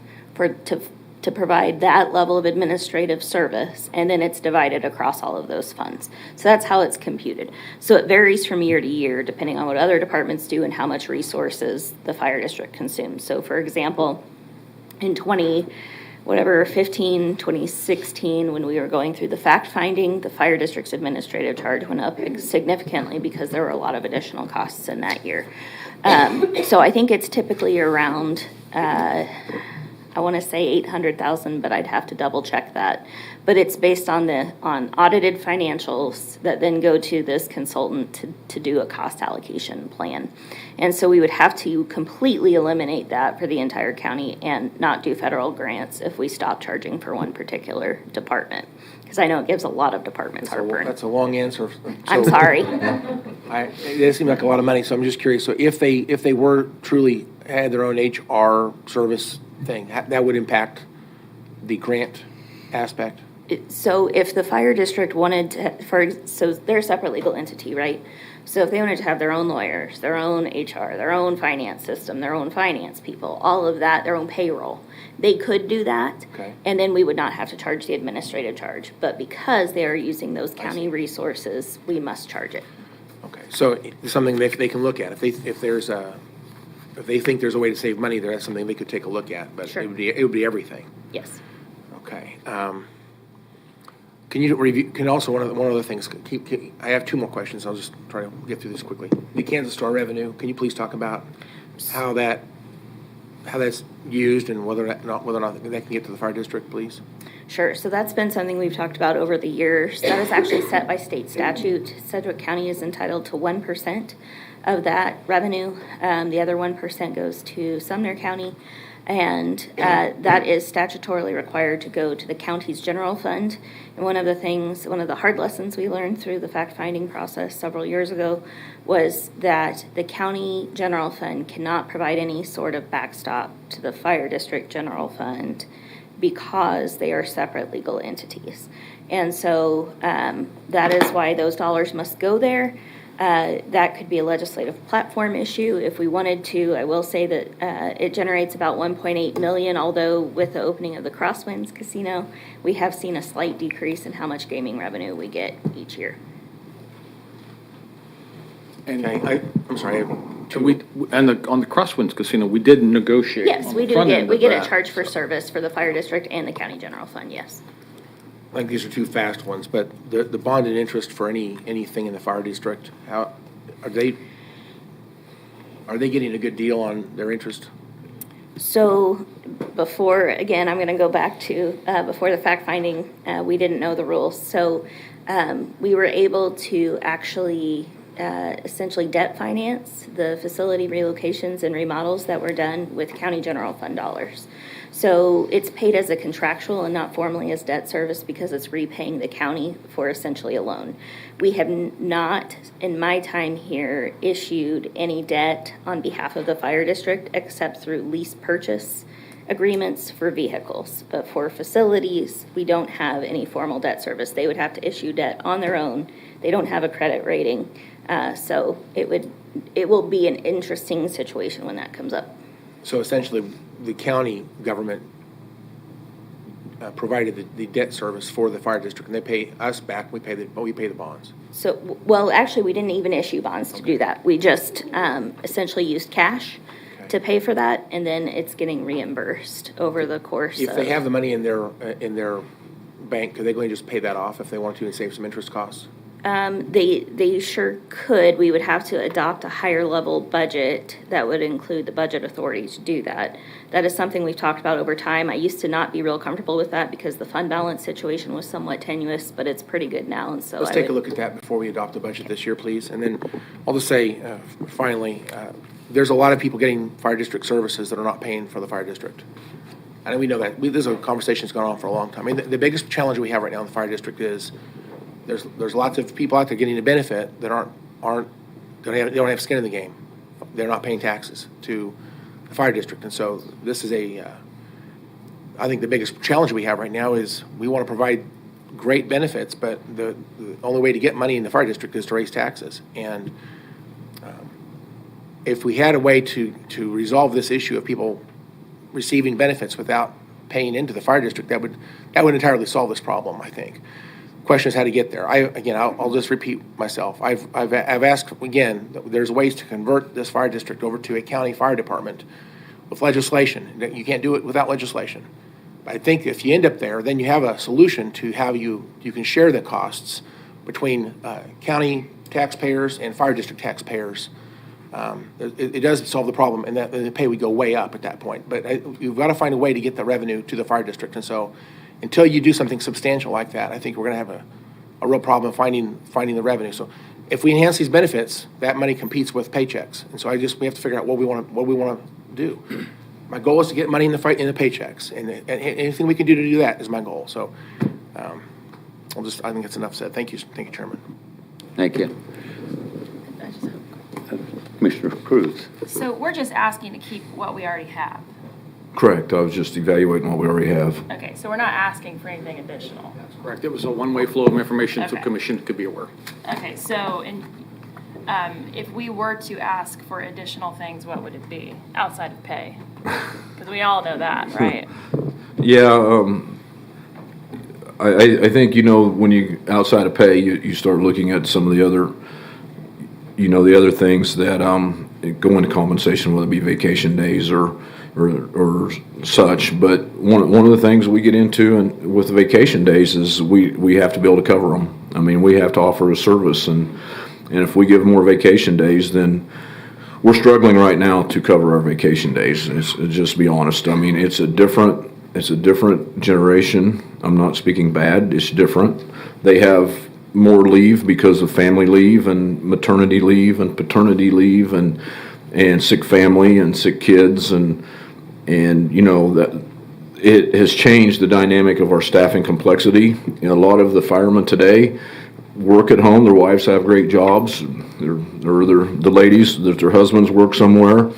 to provide that level of administrative service, and then it's divided across all of those funds. So that's how it's computed. So it varies from year to year, depending on what other departments do and how much resources the fire district consumes. So for example, in 2016, when we were going through the fact finding, the fire district's administrative charge went up significantly because there were a lot of additional costs in that year. So I think it's typically around, I want to say 800,000, but I'd have to double check that. But it's based on audited financials that then go to this consultant to do a cost allocation plan. And so we would have to completely eliminate that for the entire county and not do federal grants if we stop charging for one particular department. Because I know it gives a lot of departments heartburn. That's a long answer. I'm sorry. It seemed like a lot of money, so I'm just curious. So if they were truly had their own HR service thing, that would impact the grant aspect? So if the fire district wanted to, so they're a separate legal entity, right? So if they wanted to have their own lawyers, their own HR, their own finance system, their own finance people, all of that, their own payroll, they could do that. Okay. And then we would not have to charge the administrative charge. But because they are using those county resources, we must charge it. Okay, so it's something they can look at. If they think there's a way to save money, that's something they could take a look at. But Sure. it would be everything. Yes. Okay. Can you review? Can also one other thing. I have two more questions. I'll just try to get through this quickly. The Kansas Star revenue. Can you please talk about how that's used and whether or not that can get to the fire district, please? Sure. So that's been something we've talked about over the years. That is actually set by state statute. Sedgwick County is entitled to 1% of that revenue. The other 1% goes to Sumner County. And that is statutorily required to go to the county's general fund. And one of the hard lessons we learned through the fact-finding process several years ago was that the county general fund cannot provide any sort of backstop to the fire district general fund because they are separate legal entities. And so that is why those dollars must go there. That could be a legislative platform issue if we wanted to. I will say that it generates about $1.8 million, although with the opening of the Crosswinds Casino, we have seen a slight decrease in how much gaming revenue we get each year. And Okay, I'm sorry. on the Crosswinds Casino, we did negotiate. Yes, on we the do front get, end we of get a that. charge for service for the fire district and the county general fund, yes. I think these are two fast ones, but the bond and interest for anything in the fire district, how are they getting a good deal on their interest? So before, again, I'm going to go back to before the fact finding, we didn't know the rules. So we were able to actually essentially debt finance the facility relocations and remodels that were done with county general fund dollars. So it's paid as a contractual and not formally as debt service because it's repaying the county for essentially a loan. We have not, in my time here, issued any debt on behalf of the fire district except through lease purchase agreements for vehicles. But for facilities, we don't have any formal debt service. They would have to issue debt on their own. They don't have a credit rating. So it will be an interesting situation when that comes up. So essentially, the county government provided the debt service for the fire district, and they pay us back. We pay the bonds. So, well, actually, we didn't even issue bonds to do that. We just essentially used cash to pay for that, and then it's getting reimbursed over the course. If they have the money in their bank, could they go and just pay that off if they want to and save some interest costs? They sure could. We would have to adopt a higher level budget that would include the budget authority to do that. That is something we've talked about over time. I used to not be real comfortable with that because the fund balance situation was somewhat tenuous, but it's pretty good now. And so Let's take a look at that before we adopt the budget this year, please. And then I'll just say, finally, there's a lot of people getting fire district services that are not paying for the fire district. And we know that. This is a conversation that's gone on for a long time. I mean, the biggest challenge we have right now in the fire district is there's lots of people out there getting a benefit that don't have skin in the game. They're not paying taxes to the fire district, and so this is I think the biggest challenge we have right now is we want to provide great benefits, but the only way to get money in the fire district is to raise taxes. And if we had a way to resolve this issue of people receiving benefits without paying into the fire district, that would entirely solve this problem, I think. Question is how to get there. I'll just repeat myself. I've asked, again, there's ways to convert this fire district over to a county fire department with legislation. You can't do it without legislation. I think if you end up there, then you have a solution to how you can share the costs between county taxpayers and fire district taxpayers. It does solve the problem, and the pay would go way up at that point. But you've got to find a way to get the revenue to the fire district, and so until you do something substantial like that, I think we're going to have a real problem finding the revenue. So if we enhance these benefits, that money competes with paychecks, and so we have to figure out what we want to do. My goal is to get money in the paychecks, and anything we can do to do that is my goal. So I think it's enough said. Thank you, Chairman. Thank you. Commissioner Cruz. So we're just asking to keep what we already have. Correct. I was just evaluating what we already have. Okay, so we're not asking for anything additional. That's correct. It was a one-way flow of information so the Okay. commission could be aware. Okay, so if we were to ask for additional things, what would it be outside of pay? Because we all know that, right? Yeah, I think, when you, outside of pay, you start looking at some of the other, the other things that go into compensation, whether it be vacation days or such. But one of the things we get into with the vacation days is we have to be able to cover them. I mean, we have to offer a service, and if we give more vacation days, then we're struggling right now to cover our vacation days. It's just be honest. I mean, it's a different generation. I'm not speaking bad. It's different. They have more leave because of family leave and maternity leave and paternity leave and sick family and sick kids and that it has changed the dynamic of our staffing complexity. A lot of the firemen today work at home. Their wives have great jobs. The ladies, their husbands work somewhere.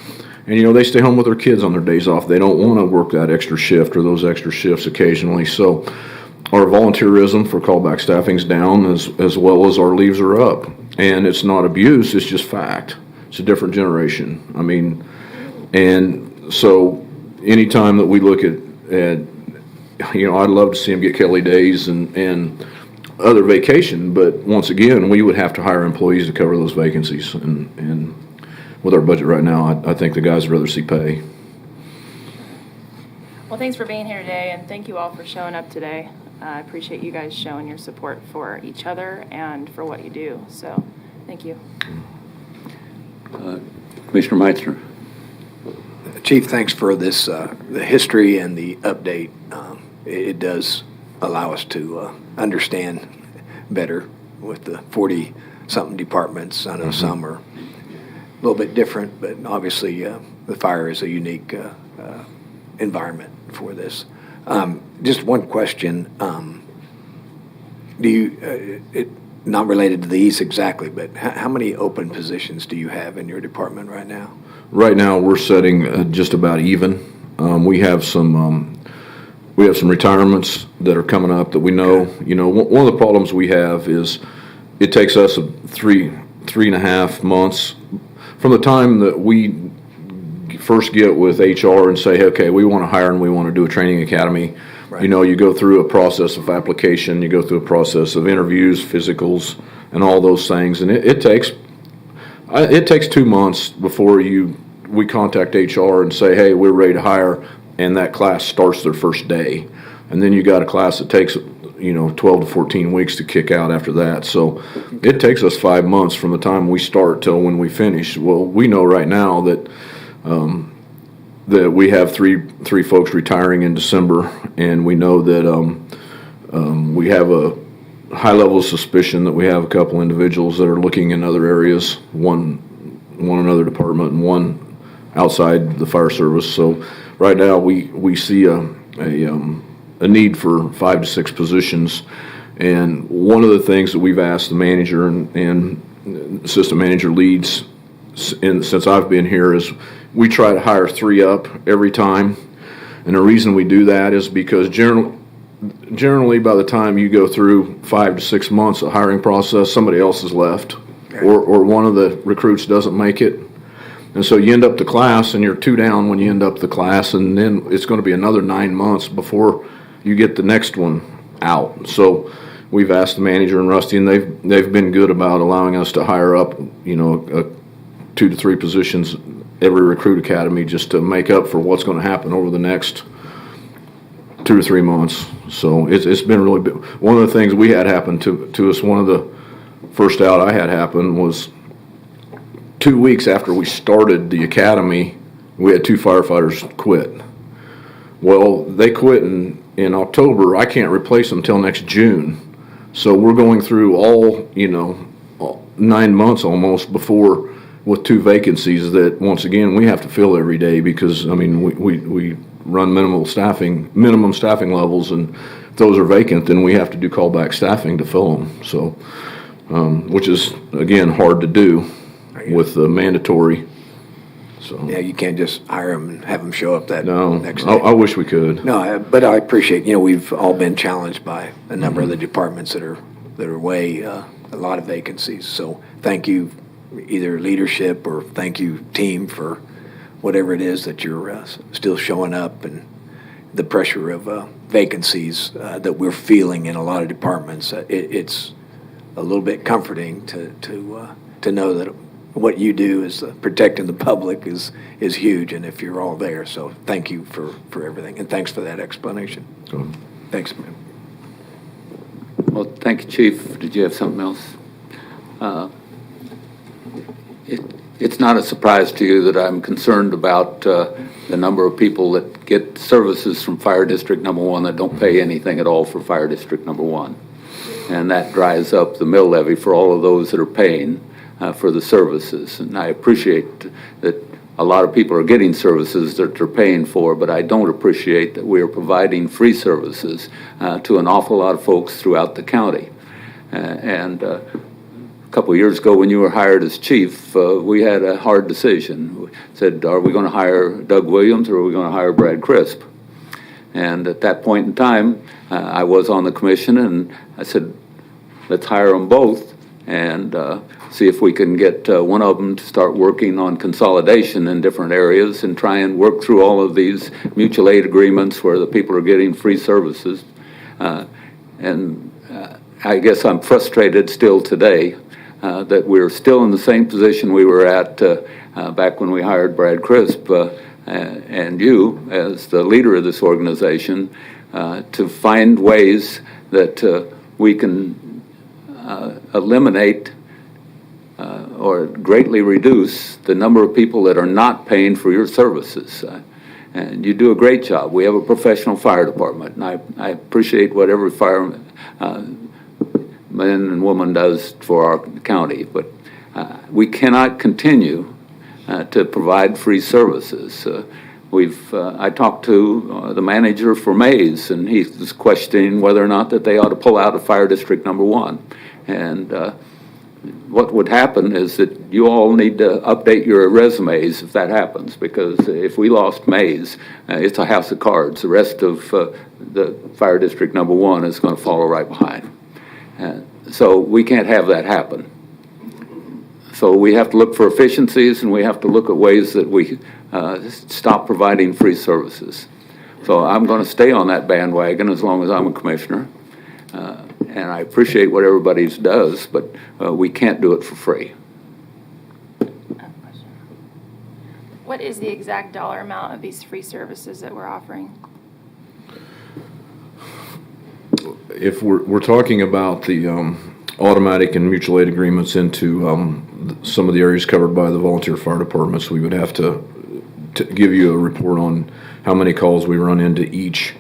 And, they stay home with their kids on their days off. They don't want to work that extra shift or those extra shifts occasionally. So our volunteerism for callback staffing's down as well as our leaves are up. And it's not abuse, it's just fact. It's a different generation. I mean, and so anytime that we look at I'd love to see them get Kelly days and other vacation, but once again, we would have to hire employees to cover those vacancies. And with our budget right now, I think the guys would rather see pay. Well, thanks for being here today, and thank you all for showing up today. I appreciate you guys showing your support for each other and for what you do. So, thank you. Commissioner Meitzner. Chief, thanks for this, the history and the update. It does allow us to understand better with the 40-something departments. I know some are a little bit different, but obviously the fire is a unique environment for this. Just one question. Not related to these exactly, but how many open positions do you have in your department right now? Right now, we're setting just about even. We have some retirements that are coming up that we know. Okay. One of the problems we have is it takes us three and a half months from the time that we first get with HR and say, okay, we want to hire and we want to do a training academy. Right. You go through a process of application, you go through a process of interviews, physicals, and all those things, and it takes 2 months before we contact HR and say, hey, we're ready to hire, and that class starts their first day, and then you got a class that takes 12 to 14 weeks to kick out after that. So it takes us 5 months from the time we start till when we finish. Well, we know right now that we have three folks retiring in December, and we know that we have a high level of suspicion that we have a couple individuals that are looking in other areas, one in another department and one outside the fire service. So right now we see a need for 5 to 6 positions, and one of the things that we've asked the manager and assistant manager leads since I've been here is we try to hire 3 up every time, and the reason we do that is because generally by the time you go through 5 to 6 months of hiring process, somebody else has left, okay, or one of the recruits doesn't make it, And so you end up the class and you're 2 down when you end up the class, and then it's going to be another 9 months before you get the next one out. So we've asked the manager and Rusty, and they've been good about allowing us to hire up, 2 to 3 positions every recruit academy just to make up for what's going to happen over the next 2 or 3 months. So it's been really big. One of the things we had happen to us, one of the first out I had happen was 2 weeks after we started the academy, we had 2 firefighters quit. Well, they quit in October. I can't replace them till next June. So we're going through all 9 months almost before, with 2 vacancies that, once again, we have to fill every day because, we run minimum staffing levels, and if those are vacant, then we have to do callback staffing to fill them. So, which is, again, hard to do with the mandatory. So. Yeah, you can't just hire them and have them show up that No, next day. I wish we could. No, but I appreciate, we've all been challenged by a number of the departments that are way, a lot of vacancies. So thank you, either leadership or thank you, team, for whatever it is that you're still showing up, and the pressure of vacancies that we're feeling in a lot of departments. It's a little bit comforting to know that what you do is protecting the public is huge, and if you're all there. So thank you for everything, and thanks for that explanation. Thanks, man. Well, thank you, Chief. Did you have something else? It's not a surprise to you that I'm concerned about the number of people that get services from Fire District Number 1 that don't pay anything at all for Fire District Number 1. And that dries up the mill levy for all of those that are paying for the services. And I appreciate that a lot of people are getting services that they're paying for, but I don't appreciate that we are providing free services to an awful lot of folks throughout the county. A couple of years ago, when you were hired as chief, we had a hard decision. We said, are we going to hire Doug Williams or are we going to hire Brad Crisp? And at that point in time, I was on the commission, and I said, let's hire them both and see if we can get one of them to start working on consolidation in different areas and try and work through all of these mutual aid agreements where the people are getting free services. I guess I'm frustrated still today that we're still in the same position we were at back when we hired Brad Crisp and you as the leader of this organization to find ways that we can eliminate or greatly reduce the number of people that are not paying for your services. And you do a great job. We have a professional fire department, and I appreciate what every fireman and woman does for our county, but we cannot continue to provide free services. I talked to the manager for Mays, and he was questioning whether or not that they ought to pull out of Fire District Number 1. And what would happen is that you all need to update your resumes if that happens, because if we lost Mays, it's a house of cards. The rest of the Fire District Number 1 is going to follow right behind. So we can't have that happen. So we have to look for efficiencies, and we have to look at ways that we stop providing free services. So I'm going to stay on that bandwagon as long as I'm a commissioner. And I appreciate what everybody does, but we can't do it for free. What is the exact dollar amount of these free services that we're offering? If we're talking about the automatic and mutual aid agreements into some of the areas covered by the volunteer fire departments, we would have to give you a report on how many calls we run into each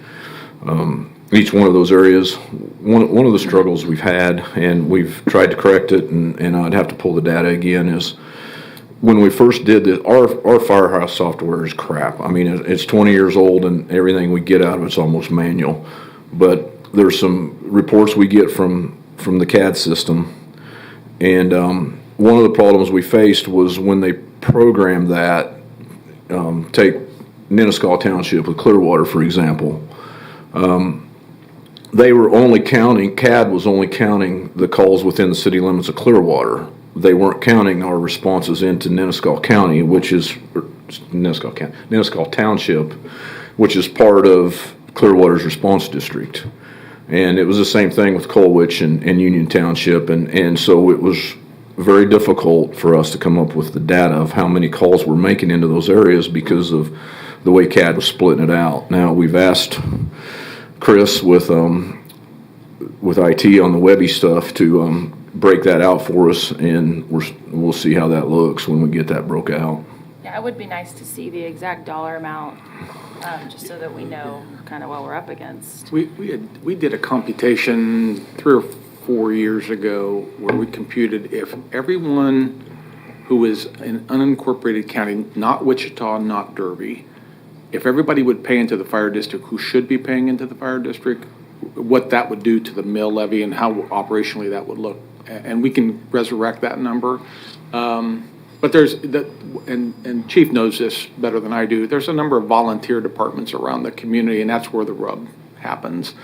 one of those areas. One of the struggles we've had, and we've tried to correct it, and I'd have to pull the data again, is when we first did this, our firehouse software is crap. I mean, it's 20 years old, and everything we get out of it's almost manual. But there's some reports we get from the CAD system, and one of the problems we faced was when they programmed that, take Nenaskaw Township with Clearwater, for example, they were only counting, CAD was only counting the calls within the city limits of Clearwater. they weren't counting our responses into Nenasko County, which is Nenasko Township, which is part of Clearwater's response district. And it was the same thing with Colwich and Union Township, and so it was very difficult for us to come up with the data of how many calls we're making into those areas because of the way CAD was splitting it out. Now, we've asked Chris with IT on the Webby stuff to break that out for us, and we'll see how that looks when we get that broke out. Yeah, it would be nice to see the exact dollar amount, just so that we know kind of what we're up against. We did a computation 3 or 4 years ago where we computed if everyone who is in unincorporated county, not Wichita, not Derby, if everybody would pay into the fire district who should be paying into the fire district, what that would do to the mill levy and how operationally that would look. And we can resurrect that number. But there's that, and Chief knows this better than I do. There's a number of volunteer departments around the community, and that's where the rub happens.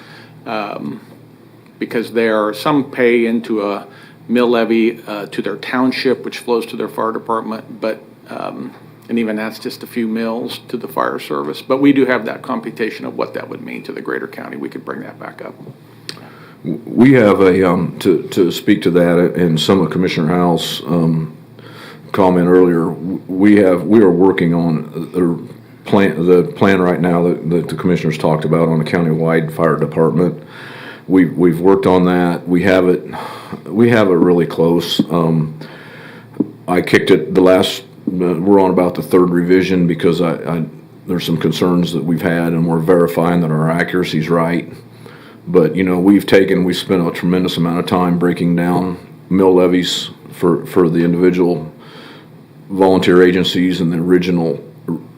Because some pay into a mill levy to their township, which flows to their fire department, but and even that's just a few mills to the fire service. But we do have that computation of what that would mean to the greater county. We could bring that back up. We have to speak to that, and some of Commissioner Howell's comment earlier. We are working on the plan right now that the commissioners talked about on the countywide fire department. We've worked on that. We have it really close. I kicked it the last. We're on about the third revision because there's some concerns that we've had, and we're verifying that our accuracy's right. But we've spent a tremendous amount of time breaking down mill levies for the individual volunteer agencies and the original,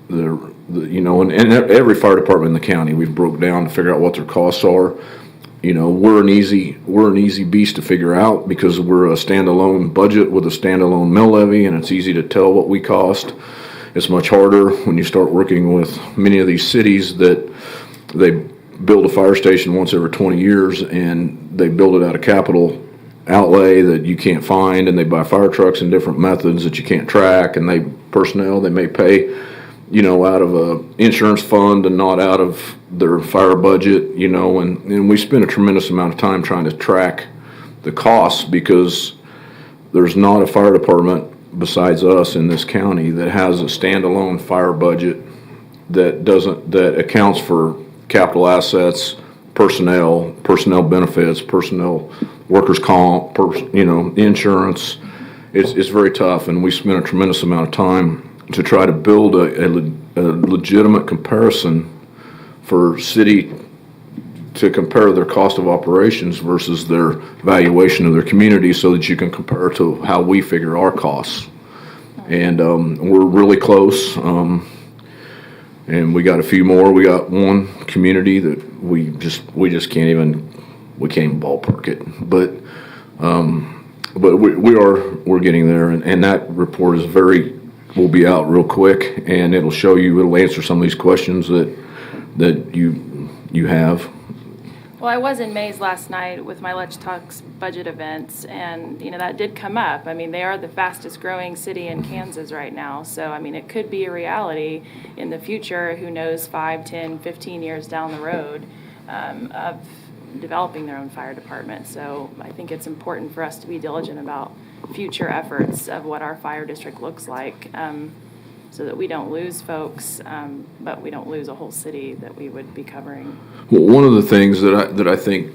and every fire department in the county we've broke down to figure out what their costs are. We're an easy beast to figure out because we're a standalone budget with a standalone mill levy, and it's easy to tell what we cost. It's much harder when you start working with many of these cities that they build a fire station once every 20 years, and they build it out of capital outlay that you can't find, and they buy fire trucks in different methods that you can't track, and they may pay out of a insurance fund and not out of their fire budget, and we spend a tremendous amount of time trying to track the costs because there's not a fire department besides us in this county that has a standalone fire budget that accounts for capital assets, personnel benefits, workers' comp, insurance. It's very tough, and we spend a tremendous amount of time to try to build a legitimate comparison for city to compare their cost of operations versus their valuation of their community so that you can compare to how we figure our costs. And we're really close. And we got a few more. We got one community that we just can't even ballpark it. But we're getting there, and that report will be out real quick, and it'll answer some of these questions that you have. Well, I was in Mays last night with my Let's Talks budget events, and that did come up. I mean, they are the fastest growing city in Kansas right now, so it could be a reality in the future. Who knows, 5, 10, 15 years down the road, of developing their own fire department. So I think it's important for us to be diligent about future efforts of what our fire district looks like, so that we don't lose folks, but we don't lose a whole city that we would be covering. Well, one of the things that I think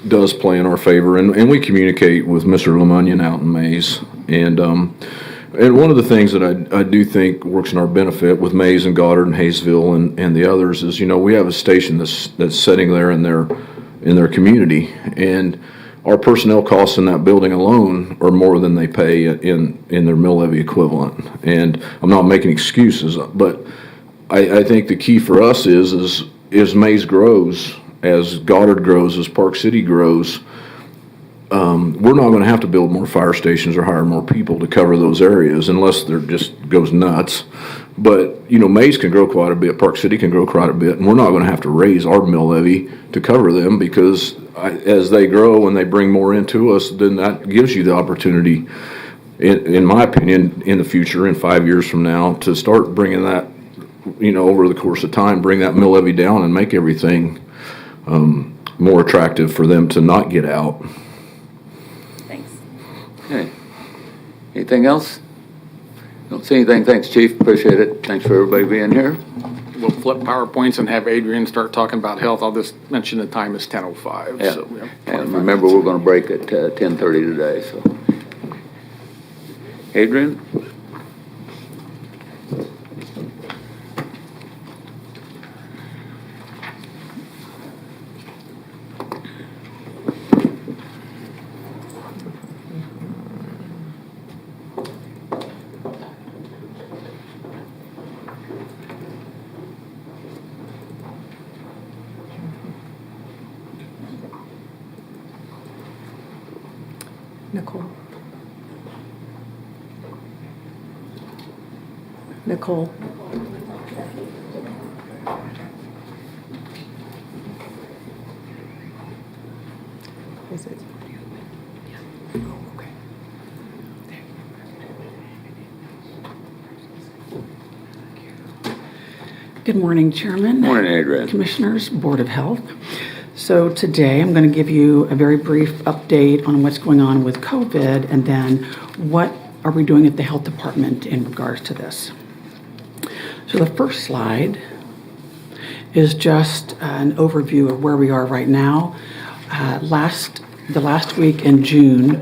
does play in our favor, and we communicate with Mr. LeMunion out in Mays, and one of the things that I do think works in our benefit with Mays and Goddard and Hayesville and the others is, we have a station that's sitting there in their community, and our personnel costs in that building alone are more than they pay in their mill levy equivalent. And I'm not making excuses, but I think the key for us is Mays grows, as Goddard grows, as Park City grows. We're not going to have to build more fire stations or hire more people to cover those areas unless they're just goes nuts. But, Mays can grow quite a bit, Park City can grow quite a bit, and we're not going to have to raise our mill levy to cover them because as they grow and they bring more into us, then that gives you the opportunity. in my opinion, in the future, in 5 years from now, to start bringing that, over the course of time, bring that mill levy down and make everything more attractive for them to not get out. Thanks. Okay. Anything else? Don't see anything. Thanks, Chief. Appreciate it. Thanks for everybody being here. We'll flip PowerPoints and have Adrian start talking about health. I'll just mention the time is 10:05. Yeah. So we have And 25 remember, minutes. we're going to break at 10:30 today, so. Adrian? Nicole. Nicole. Is it? Okay. Good morning, Chairman. Morning, Adrian. Commissioners, Board of Health. So today I'm going to give you a very brief update on what's going on with COVID and then what are we doing at the Health Department in regards to this. So the first slide is just an overview of where we are right now. The last week in June,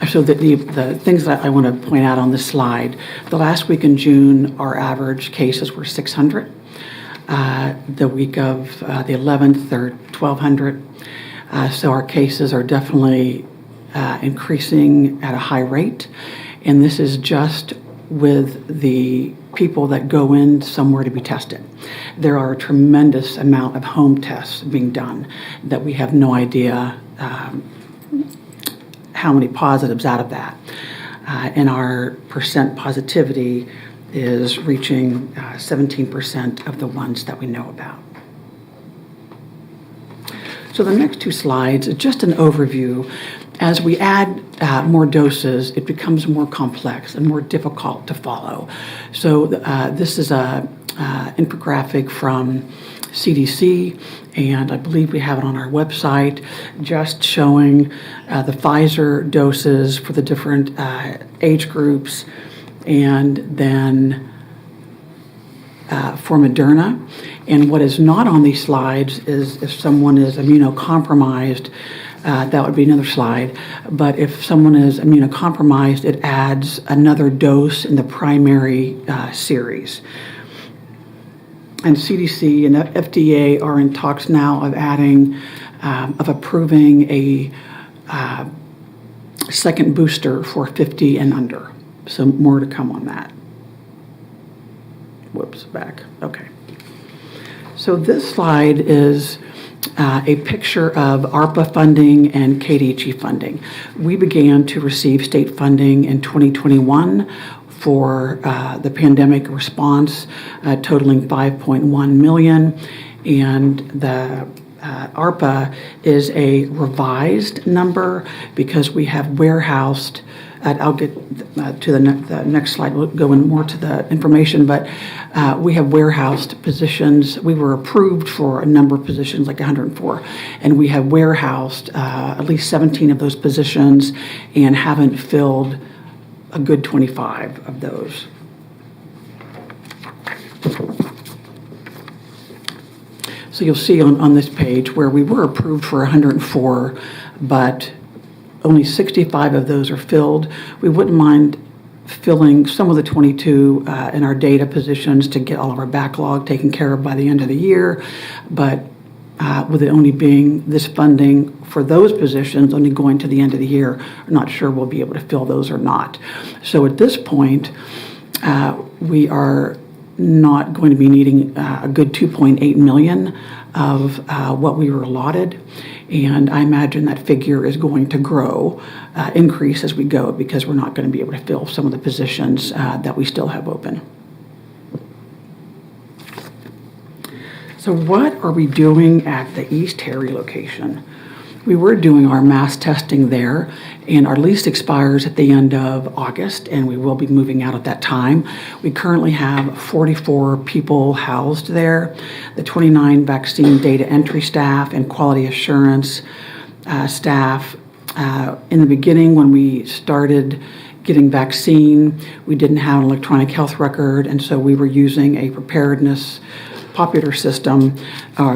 so the things that I want to point out on this slide, the last week in June, our average cases were 600. The week of the 11th, they're 1,200. So our cases are definitely increasing at a high rate. And this is just with the people that go in somewhere to be tested. There are a tremendous amount of home tests being done that we have no idea how many positives out of that. And our percent positivity is reaching 17% of the ones that we know about. So the next two slides is just an overview. As we add more doses, it becomes more complex and more difficult to follow. So this is a infographic from CDC, and I believe we have it on our website, just showing the Pfizer doses for the different age groups, and then for Moderna. And what is not on these slides is if someone is immunocompromised, that would be another slide. But if someone is immunocompromised, it adds another dose in the primary series. And CDC and FDA are in talks now of approving a second booster for 50 and under. So more to come on that. Whoops, back. Okay. So this slide is a picture of ARPA funding and KDHE funding. We began to receive state funding in 2021 for the pandemic response, totaling $5.1 million, and the ARPA is a revised number because we have warehoused. I'll get to the next slide. We'll go in more to the information, but we have warehoused positions. We were approved for a number of positions, like 104, and we have warehoused at least 17 of those positions and haven't filled a good 25 of those. So you'll see on this page where we were approved for 104, but only 65 of those are filled. We wouldn't mind filling some of the 22 in our data positions to get all of our backlog taken care of by the end of the year. But with it only being this funding for those positions only going to the end of the year, I'm not sure we'll be able to fill those or not. So at this point, we are not going to be needing a good 2.8 million of what we were allotted. And I imagine that figure is going to grow, increase as we go, because we're not going to be able to fill some of the positions that we still have open. So what are we doing at the East Harry location? We were doing our mass testing there, and our lease expires at the end of August, and we will be moving out at that time. We currently have 44 people housed there, the 29 vaccine data entry staff and quality assurance staff. In the beginning, when we started getting vaccine, we didn't have an electronic health record, and so we were using a preparedness popular system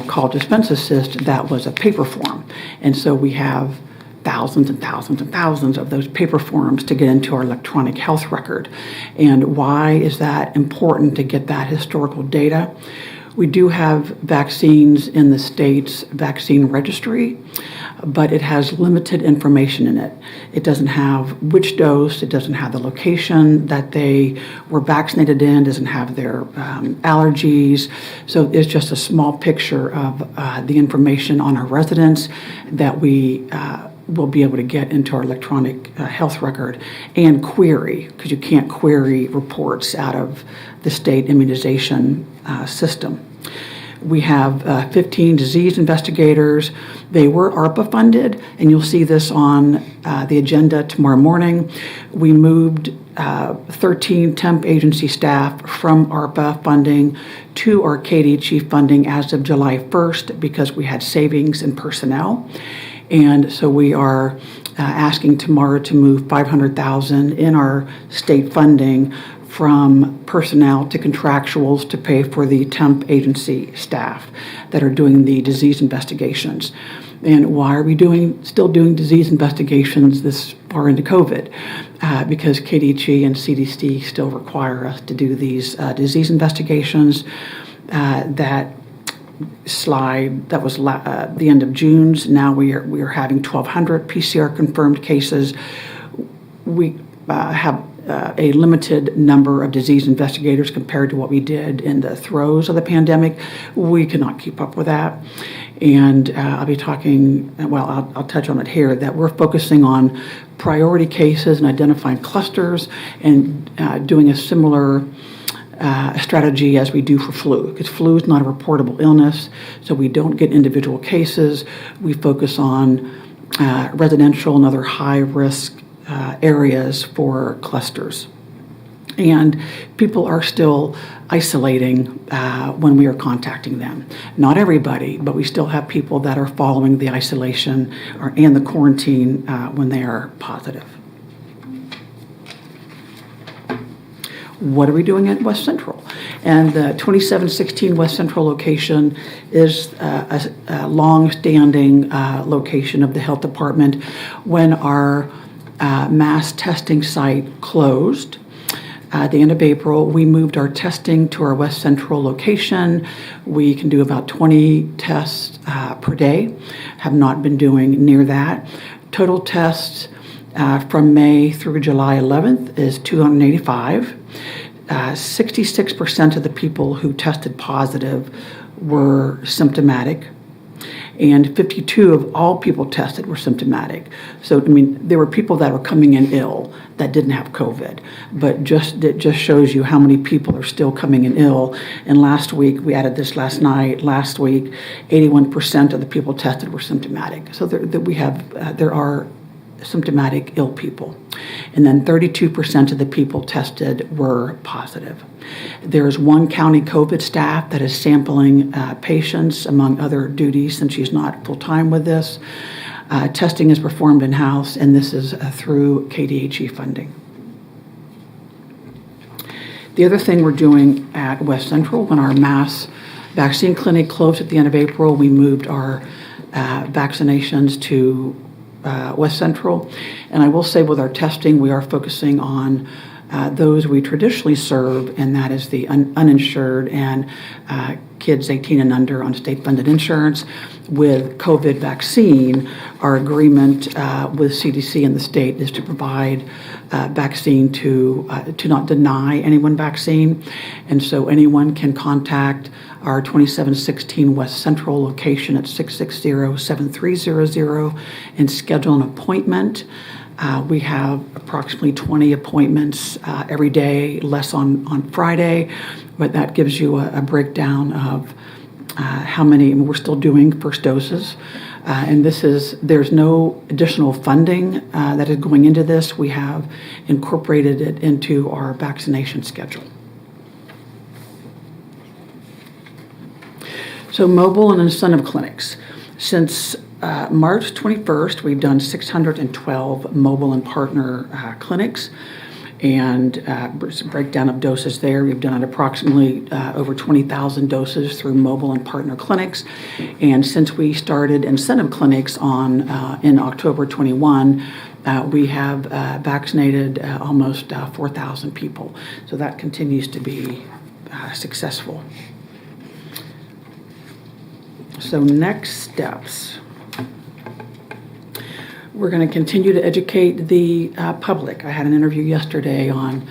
called Dispense Assist that was a paper form. And so we have thousands and thousands and thousands of those paper forms to get into our electronic health record. And why is that important to get that historical data? We do have vaccines in the state's vaccine registry, but it has limited information in it. It doesn't have which dose, it doesn't have the location that they were vaccinated in, doesn't have their allergies. So it's just a small picture of the information on our residents that we will be able to get into our electronic health record and query, because you can't query reports out of the state immunization system. We have 15 disease investigators. They were ARPA funded, and you'll see this on the agenda tomorrow morning. We moved 13 temp agency staff from ARPA funding to our KDHE funding as of July 1st because we had savings in personnel. And so we are asking tomorrow to move $500,000 in our state funding from personnel to contractuals to pay for the temp agency staff that are doing the disease investigations. And why are we still doing disease investigations this far into COVID? Because KDHE and CDC still require us to do these disease investigations. That slide, that was the end of June. Now we are having 1,200 PCR confirmed cases. We have a limited number of disease investigators compared to what we did in the throes of the pandemic. We cannot keep up with that. And I'll be talking, well, I'll touch on it here, that we're focusing on priority cases and identifying clusters and doing a similar strategy as we do for flu, because flu is not a reportable illness, so we don't get individual cases. We focus on residential and other high-risk areas for clusters. And people are still isolating when we are contacting them. Not everybody, but we still have people that are following the isolation and the quarantine when they are positive. What are we doing at West Central? And the 2716 West Central location is a long-standing location of the health department. When our mass testing site closed at the end of April, we moved our testing to our West Central location. We can do about 20 tests per day, have not been doing near that. Total tests from May through July 11th is 285. 66% of the people who tested positive were symptomatic, and 52 of all people tested were symptomatic. So, I mean, there were people that were coming in ill that didn't have COVID, but it just shows you how many people are still coming in ill. And last week, we added this last night, 81% of the people tested were symptomatic. So there are symptomatic ill people. And then 32% of the people tested were positive. There is one county COVID staff that is sampling patients among other duties since she's not full-time with this. Testing is performed in-house, and this is through KDHE funding. The other thing we're doing at West Central, when our mass vaccine clinic closed at the end of April, we moved our vaccinations to West Central. And I will say with our testing, we are focusing on those we traditionally serve, and that is the uninsured and kids 18 and under on state-funded insurance. With COVID vaccine, our agreement with CDC and the state is to provide vaccine to not deny anyone vaccine. And so anyone can contact our 2716 West Central location at 660-7300 and schedule an appointment. We have approximately 20 appointments every day, less on Friday, but that gives you a breakdown of how many. We're still doing first doses. And there's no additional funding that is going into this. We have incorporated it into our vaccination schedule. So mobile and incentive clinics. Since March 21st, we've done 612 mobile and partner clinics. And a breakdown of doses there. We've done approximately over 20,000 doses through mobile and partner clinics. And since we started incentive clinics in October 21, we have vaccinated almost 4,000 people. So that continues to be successful. So next steps. We're going to continue to educate the public. I had an interview yesterday on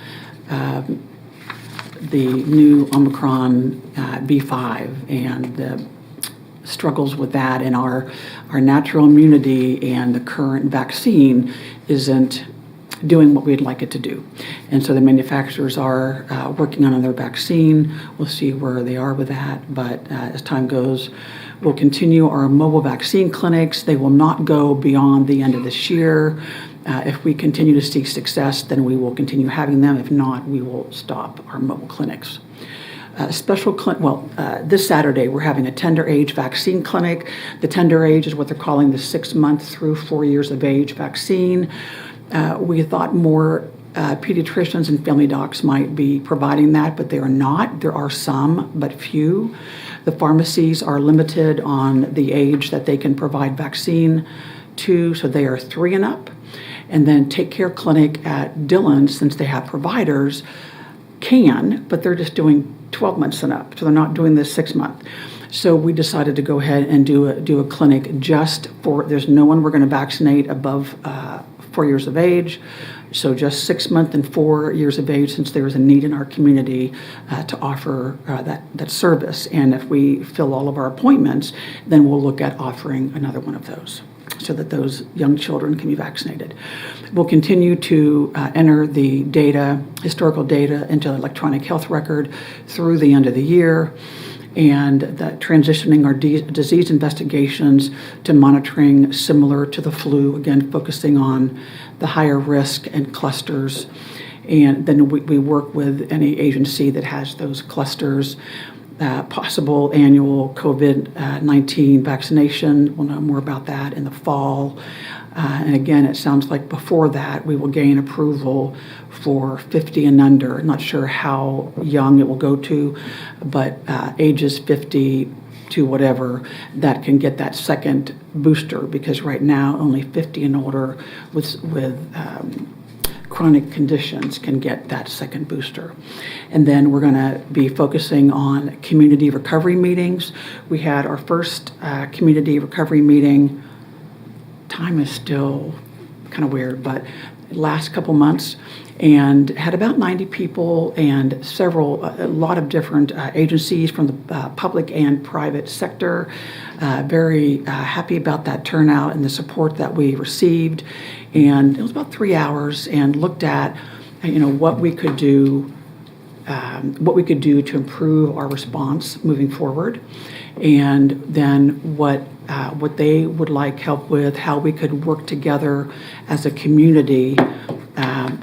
the new Omicron B5 and the struggles with that, and our natural immunity and the current vaccine isn't doing what we'd like it to do. And so the manufacturers are working on their vaccine. We'll see where they are with that, but as time goes, we'll continue our mobile vaccine clinics. They will not go beyond the end of this year. If we continue to see success, then we will continue having them. If not, we will stop our mobile clinics. This Saturday, we're having a tender age vaccine clinic. The tender age is what they're calling the 6 months through 4 years of age vaccine. We thought more pediatricians and family docs might be providing that, but they are not. There are some, but few. The pharmacies are limited on the age that they can provide vaccine to, so they are 3 and up. And then Take Care Clinic at Dillon, since they have providers, can, but they're just doing 12 months and up, so they're not doing this 6 month. So we decided to go ahead and do a clinic just for, there's no one we're going to vaccinate above 4 years of age. So just 6 months and 4 years of age, since there is a need in our community to offer that service. And if we fill all of our appointments, then we'll look at offering another one of those so that those young children can be vaccinated. We'll continue to enter the data, historical data, into the electronic health record through the end of the year, and that transitioning our disease investigations to monitoring similar to the flu, again, focusing on the higher risk and clusters. And then we work with any agency that has those clusters. Possible annual COVID-19 vaccination. We'll know more about that in the fall. And again, it sounds like before that, we will gain approval for 50 and under. I'm not sure how young it will go to, but ages 50 to whatever that can get that second booster, because right now only 50 and older with chronic conditions can get that second booster. And then we're going to be focusing on community recovery meetings. We had our first community recovery meeting. Time is still kind of weird, but last couple months, and had about 90 people and a lot of different agencies from the public and private sector. Very happy about that turnout and the support that we received. And it was about 3 hours, and looked at, what we could do to improve our response moving forward, and then what they would like help with, how we could work together as a community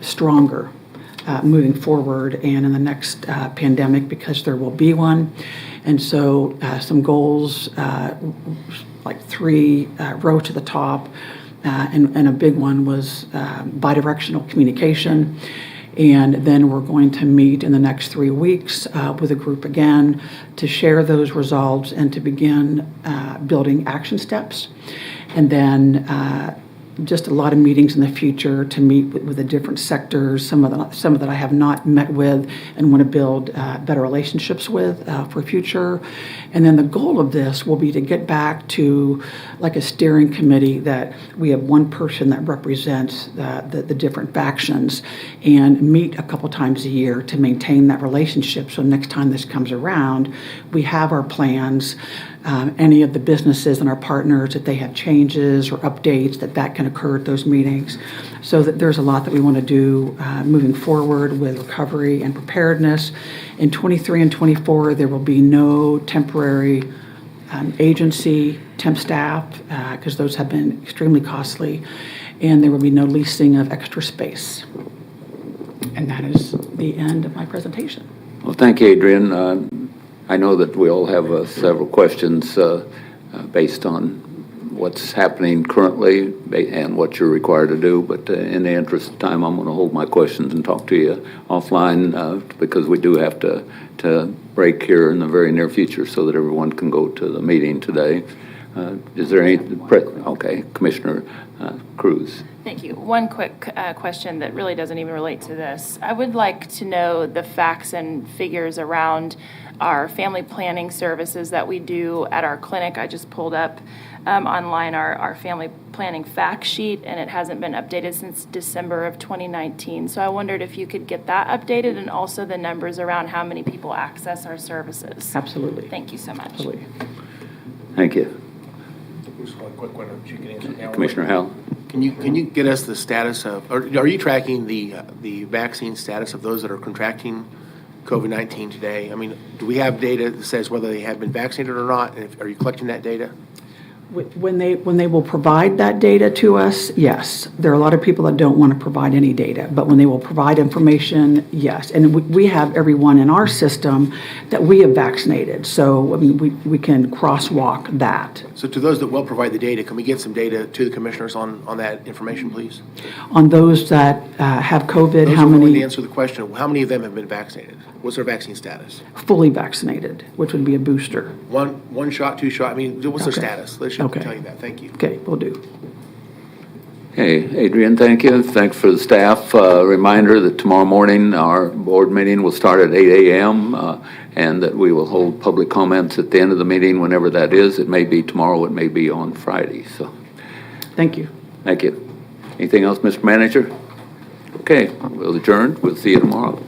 stronger moving forward and in the next pandemic, because there will be one. And so some goals, like 3 row to the top, and a big one was bidirectional communication. And then we're going to meet in the next 3 weeks with a group again to share those results and to begin building action steps. And then just a lot of meetings in the future to meet with the different sectors, some of that I have not met with and want to build better relationships with for future. And then the goal of this will be to get back to like a steering committee, that we have one person that represents the different factions, and meet a couple times a year to maintain that relationship. So next time this comes around, we have our plans. Any of the businesses and our partners, if they have changes or updates, that can occur at those meetings. So that there's a lot that we want to do moving forward with recovery and preparedness. In 23 and 24, there will be no temporary agency temp staff, because those have been extremely costly, and there will be no leasing of extra space. And that is the end of my presentation. Well, thank you, Adrian. I know that we all have several questions based on what's happening currently and what you're required to do, but in the interest of time, I'm going to hold my questions and talk to you offline because we do have to break here in the very near future so that everyone can go to the meeting today. Is there any, okay, Commissioner Cruz. Thank you. One quick question that really doesn't even relate to this. I would like to know the facts and figures around our family planning services that we do at our clinic. I just pulled up online our family planning fact sheet, and it hasn't been updated since December of 2019. So I wondered if you could get that updated and also the numbers around how many people access our services. Absolutely. Thank you so much. Absolutely. Thank you. Just one quick one, if you can answer now. Commissioner Howell. Can you get us the status of, or are you tracking the vaccine status of those that are contracting COVID-19 today? I mean, do we have data that says whether they have been vaccinated or not? And are you collecting that data? When they will provide that data to us, yes. There are a lot of people that don't want to provide any data, but when they will provide information, yes. And we have everyone in our system that we have vaccinated, so I mean, we can crosswalk that. So to those that will provide the data, can we get some data to the commissioners on that information, please? On those that have COVID, Those how who are willing to many answer the question, how many of them have been vaccinated? What's their vaccine status? fully vaccinated, which would be a booster? One shot, two shot? I mean, what's their Okay. status? Let's Okay. tell you that. Thank you. Okay, will do. Okay, Adrian, thank you. Thanks for the staff. Reminder that tomorrow morning, our board meeting will start at 8 a.m. And that we will hold public comments at the end of the meeting, whenever that is. It may be tomorrow, it may be on Friday, so. Thank you. Thank you. Anything else, Mr. Manager? Okay, we'll adjourn. We'll see you tomorrow.